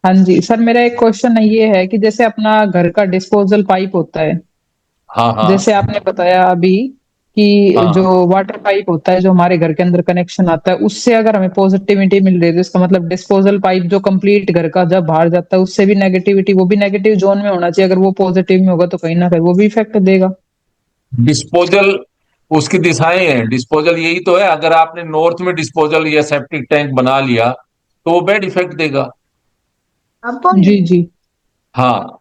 हाँ जी सर, मेरा एक क्वेश्चन ये है कि जैसे अपना घर का डिस्पोजल पाइप होता है, हाँ हाँ जैसे आपने बताया अभी कि जो हाँ। वाटर पाइप होता है जो हमारे घर के अंदर कनेक्शन आता है, उससे अगर हमें पॉजिटिविटी मिल रही है तो इसका मतलब डिस्पोजल पाइप जो कंप्लीट घर का जब बाहर जाता है उससे भी नेगेटिविटी, वो भी नेगेटिव जोन में होना चाहिए। अगर वो पॉजिटिव में होगा तो कहीं ना कहीं वो भी इफेक्ट देगा। डिस्पोजल, उसकी दिशाएं हैं। डिस्पोजल यही तो है, अगर आपने नॉर्थ में डिस्पोजल या सेप्टिक टैंक बना लिया तो वो बैड इफेक्ट देगा। जी जी। हाँ।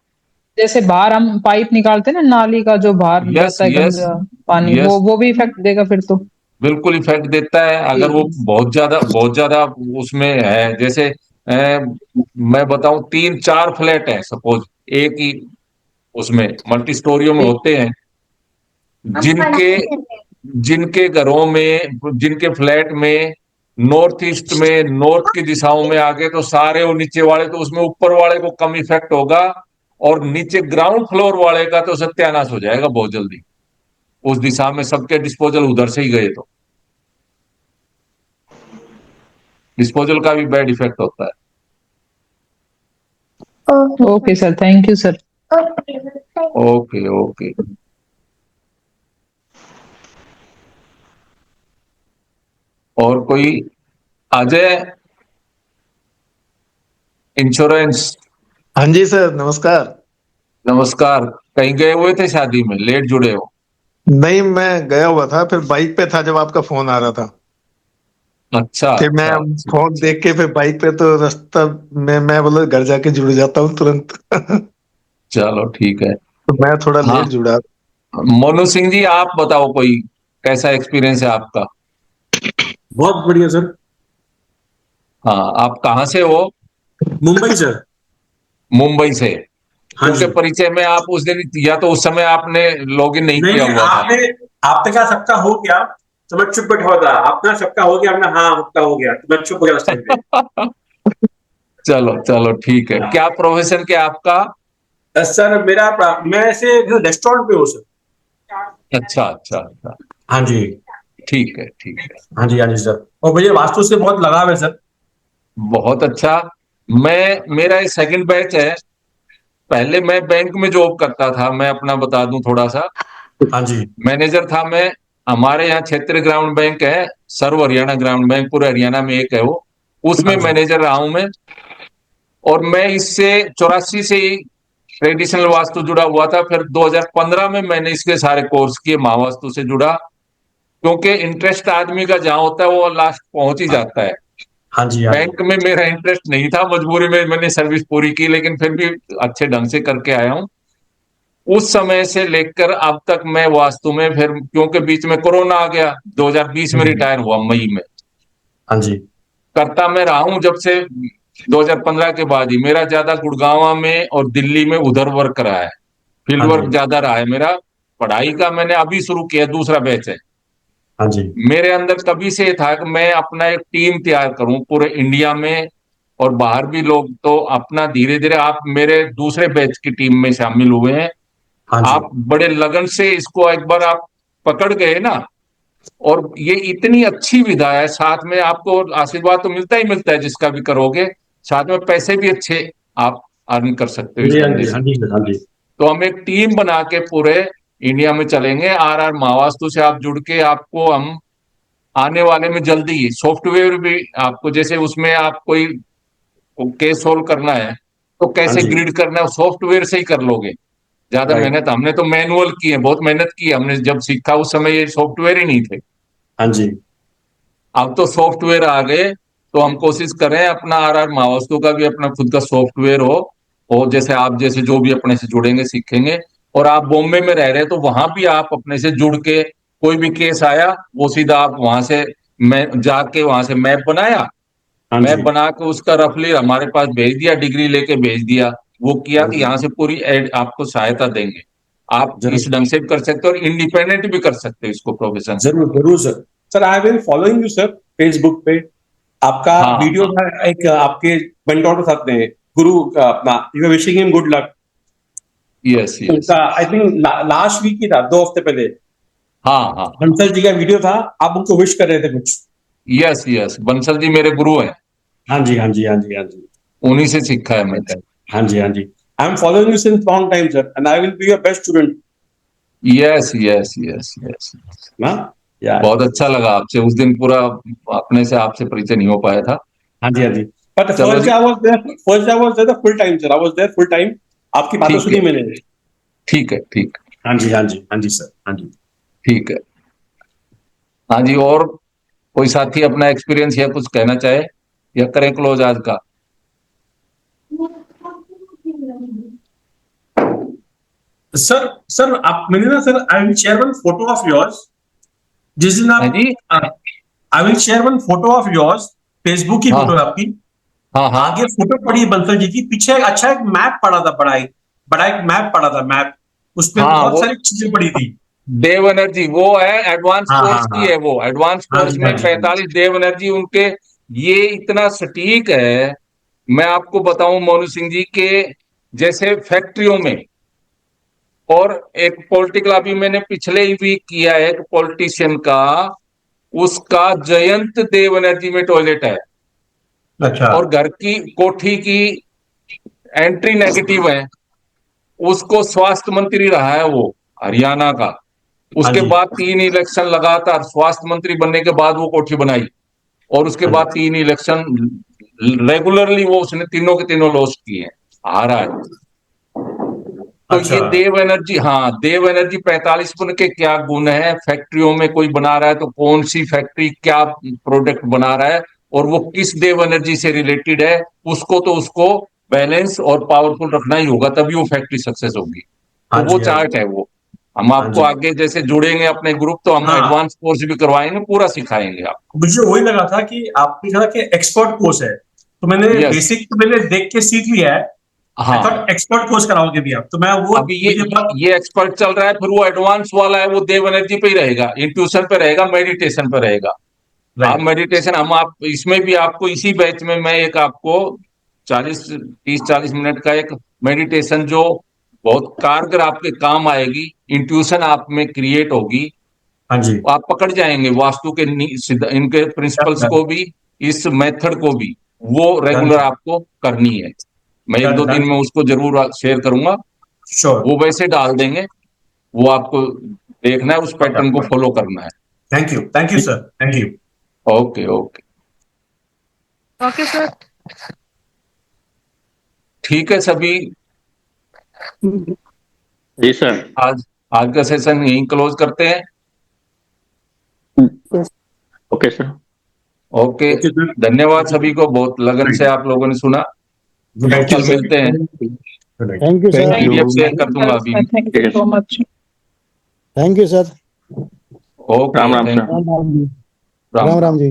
जैसे बाहर हम पाइप निकालते हैं ना, नाली का जो बाहर यस जाता है यस गंदा पानी, यस, वो भी इफेक्ट देगा फिर तो। बिल्कुल इफेक्ट देता है। जी अगर वो जी। बहुत ज्यादा उसमें है, जैसे मैं बताऊं, 3 4 फ्लैट है सपोज, एक ही उसमें मल्टी स्टोरियों में जी होते हैं, जिनके जिनके घरों में, जिनके फ्लैट में नॉर्थ ईस्ट में, नॉर्थ की दिशाओं में आ गए तो सारे वो नीचे वाले तो उसमें ऊपर वाले को कम इफेक्ट होगा, और नीचे ग्राउंड फ्लोर वाले का तो सत्यानाश हो जाएगा बहुत जल्दी। उस दिशा में सबके डिस्पोजल उधर से ही गए तो डिस्पोजल का भी बैड इफेक्ट होता है। Okay sir, thank you sir. Okay okay. और कोई? अजय, इंश्योरेंस। हाँ जी सर, नमस्कार। नमस्कार। कहीं गए हुए थे शादी में, लेट जुड़े हो? नहीं, मैं गया हुआ था, फिर बाइक पे था जब आपका फोन आ रहा था। अच्छा फिर मैं अच्छा। फोन देख के फिर बाइक पे तो रास्ता में मैं बोला घर जाके जुड़ जाता हूँ तुरंत। तो चलो ठीक है। मैं थोड़ा हाँ, लेट जुड़ा। मोनू सिंह जी आप बताओ, कोई कैसा एक्सपीरियंस है आपका? बहुत बढ़िया सर। हाँ, आप कहाँ से हो? मुंबई सर। मुंबई से। हाँ क्योंकि जी। परिचय में आप उस दिन, या तो उस समय आपने लॉगिन नहीं नहीं किया नहीं, हुआ था। आपने कहा सबका हो गया तो मैं चुप बैठा हुआ था। आपने सबका हो गया, मैं हाँ सबका हो गया तो मैं चुप हो गया उस टाइम पे। चलो चलो ठीक है। क्या प्रोफेशन क्या आपका? सर मैं ऐसे रेस्टोरेंट पे हूँ सर। अच्छा अच्छा अच्छा। हाँ जी। ठीक है ठीक है। हाँ जी, हाँ जी सर। और मुझे वास्तु से बहुत लगाव है सर। बहुत अच्छा। मेरा ये सेकंड बैच है। पहले मैं बैंक में जॉब करता था, मैं अपना बता दूं थोड़ा सा। हाँ जी। मैनेजर था मैं। हमारे यहाँ क्षेत्रीय ग्रामीण बैंक है, सर्व हरियाणा ग्रामीण बैंक, पूरे हरियाणा में एक है वो। उसमें हाँ जी। मैनेजर रहा हूं मैं। और मैं इससे 84 से ही ट्रेडिशनल वास्तु जुड़ा हुआ था। फिर 2015 में मैंने इसके सारे कोर्स किए, महावास्तु से जुड़ा। क्योंकि इंटरेस्ट आदमी का जहां होता है वो लास्ट पहुंच ही जाता है। हाँ जी। हाँ जी। बैंक में मेरा इंटरेस्ट नहीं था, मजबूरी में मैंने सर्विस पूरी की, लेकिन फिर भी अच्छे ढंग से करके आया हूं। उस समय से लेकर अब तक मैं वास्तु में, फिर क्योंकि बीच में कोरोना आ गया, 2020 में रिटायर हुआ मई में। हाँ जी। करता मैं रहा हूं जब से 2015 के बाद ही। मेरा ज्यादा गुड़गांव में और दिल्ली में उधर वर्क रहा है, फील्ड हाँ वर्क जी। ज्यादा रहा है मेरा। पढ़ाई का मैंने अभी शुरू किया, दूसरा बैच है। हाँ जी। मेरे अंदर कभी से था कि मैं अपना एक टीम तैयार करूं पूरे इंडिया में, और बाहर भी लोग तो अपना धीरे धीरे, आप मेरे दूसरे बैच की टीम में शामिल हुए हैं। हाँ जी। आप बड़े लगन से इसको एक बार आप पकड़ गए ना, और ये इतनी अच्छी विधा है, साथ में आपको आशीर्वाद तो मिलता ही मिलता है जिसका भी करोगे, साथ में पैसे भी अच्छे आप अर्न कर सकते हो हाँ इस जी। हाँ धंधे जी। से। हाँ जी सर। हाँ जी। तो हम एक टीम बना के पूरे इंडिया में चलेंगे। आर महावास्तु से आप जुड़ के, आपको हम आने वाले में जल्दी ही सॉफ्टवेयर भी आपको, जैसे उसमें आप कोई केस सोल्व करना है तो हाँ कैसे जी। ग्रिड करना है, सॉफ्टवेयर से ही कर लोगे। ज्यादा राइट। मेहनत, हमने तो मैनुअल की है, बहुत मेहनत की है हमने। जब सीखा उस समय ये सॉफ्टवेयर ही नहीं थे। हाँ जी। अब तो सॉफ्टवेयर आ गए, तो हम कोशिश करें अपना आर महावास्तु का भी अपना खुद का सॉफ्टवेयर हो। और जैसे आप जैसे जो भी अपने से जुड़ेंगे सीखेंगे, और आप बॉम्बे में रह रहे हैं तो वहां भी आप अपने से जुड़ के, कोई भी केस आया वो सीधा आप वहां से, मैं जाके वहां से मैप बनाया, हाँ मैप जी। बना के उसका रफली हमारे पास भेज दिया, डिग्री लेके भेज दिया। वो किया हाँ कि जी। यहाँ से पूरी आपको सहायता देंगे। आप जरूर इस ढंग से भी कर सकते हो, और इंडिपेंडेंट भी कर सकते हो इसको प्रोफेशन। जरूर जरूर sir. Sir I will following you sir Facebook पे। आपका हाँ वीडियो हाँ। था एक आपके मेंटोर के साथ में, गुरु का अपना, you are wishing him good luck. Yes yes. उनका आई थिंक लास्ट वीक ही था, 2 हफ्ते पहले। हाँ हाँ। बंसल जी का वीडियो था, आप उनको विश कर रहे थे कुछ। यस यस, बंसल जी मेरे गुरु हैं। हाँ जी। हाँ जी। हाँ जी। हाँ जी। उन्हीं से सीखा है मैंने। हाँ जी। हाँ जी। I am following you since long time sir, and I will be your best student. Yes yes yes yes. ना या। बहुत अच्छा लगा आपसे उस दिन, पूरा अपने से आपसे परिचय नहीं हो पाया था। हाँ जी। हाँ जी। बट चलो फर्स्ट जी। Day I was there, first day I was there full time sir, I was there full time. आपकी बातें ठीक सुनी है मैंने। ठीक है ठीक। हाँ जी। हाँ जी। हाँ जी सर। हाँ जी। ठीक है। हाँ जी, और कोई साथी अपना एक्सपीरियंस या कुछ कहना चाहे, या करें क्लोज आज का? सर सर आप मैंने ना sir, I will share one photo of yours. जिस दिन हाँ आप, जी। I will share one photo of yours, Facebook की फोटो हाँ है आपकी। हाँ हाँ। आगे फोटो पड़ी है बंसल जी की, पीछे एक मैप पड़ा था, बड़ा एक मैप पड़ा था, मैप। उसमें हाँ बहुत वो, सारी चीजें पड़ी थी। देव एनर्जी वो है, एडवांस हाँ, कोर्स हाँ, की हाँ। है वो, एडवांस हाँ कोर्स जी, में हाँ जी, हाँ जी। 45 देव एनर्जी उनके, ये इतना सटीक है। मैं आपको बताऊं मोनू सिंह जी के, जैसे फैक्ट्रियों में, और एक पॉलिटिकल अभी मैंने पिछले ही वीक किया है, एक पॉलिटिशियन का, उसका जयंत देव एनर्जी में टॉयलेट है, अच्छा। और घर की कोठी की एंट्री नेगेटिव है। उसको स्वास्थ्य मंत्री रहा है वो, हरियाणा का। हाँ उसके जी, बाद 3 इलेक्शन लगातार स्वास्थ्य मंत्री बनने के बाद वो कोठी बनाई, और उसके हाँ बाद जी। 3 इलेक्शन रेगुलरली वो उसने तीनों के तीनों लॉस्ट किए हैं, हारा है। तो अच्छा। ये देव एनर्जी, हाँ देव एनर्जी 45 गुण के क्या गुण है, फैक्ट्रियों में कोई बना रहा है तो कौन सी फैक्ट्री क्या प्रोडक्ट बना रहा है, और वो किस देव एनर्जी से रिलेटेड है, उसको बैलेंस और पावरफुल रखना ही होगा, तभी वो फैक्ट्री सक्सेस होगी। तो हाँ वो जी, हाँ चार्ट जी, है वो। हम हाँ आपको जी। आगे जैसे जुड़ेंगे अपने ग्रुप, तो हम हाँ, एडवांस कोर्स भी करवाएंगे, पूरा सिखाएंगे आपको। मुझे वही लगा था कि आपने कहा कि एक्सपर्ट कोर्स है, तो मैंने यस, बेसिक तो मैंने देख के सीख लिया है। आई हाँ। थॉट एक्सपर्ट कोर्स कराओगे भी आप, तो मैं वो अभी ये मुझे बहुत ये एक्सपर्ट चल रहा है, फिर वो एडवांस वाला है, वो देव एनर्जी पे ही रहेगा, इंट्यूशन पे रहेगा, मेडिटेशन पे रहेगा। आप राइट। मेडिटेशन, हम आप इसमें भी आपको इसी बैच में मैं एक आपको 30 मिनट का एक मेडिटेशन जो बहुत कारगर आपके काम आएगी, इंट्यूशन आप में क्रिएट होगी, हाँ जी। आप पकड़ जाएंगे वास्तु के इनके प्रिंसिपल्स को भी, इस मेथड को भी। वो डन रेगुलर आपको करनी है। मैं एक डन दो दिन डन में उसको जरूर शेयर करूंगा। श्योर। वो वैसे डाल देंगे, वो आपको देखना है, उस पैटर्न को फॉलो करना है। Thank you sir, thank you. Okay okay, okay sir. ठीक है सभी। जी सर। आज आज का सेशन यहीं क्लोज करते हैं। Okay sir. Okay, okay sir. धन्यवाद सभी को, बहुत लगन से आप लोगों ने सुना। हम थैंक यू कल सर। मिलते हैं। Thank you sir. PDF share कर दूंगा अभी। Thank you so much. Thank you sir. Okay, Ram Ram thank sir. You. Ram Ram ji. Ram Ram Ram. Ram ji.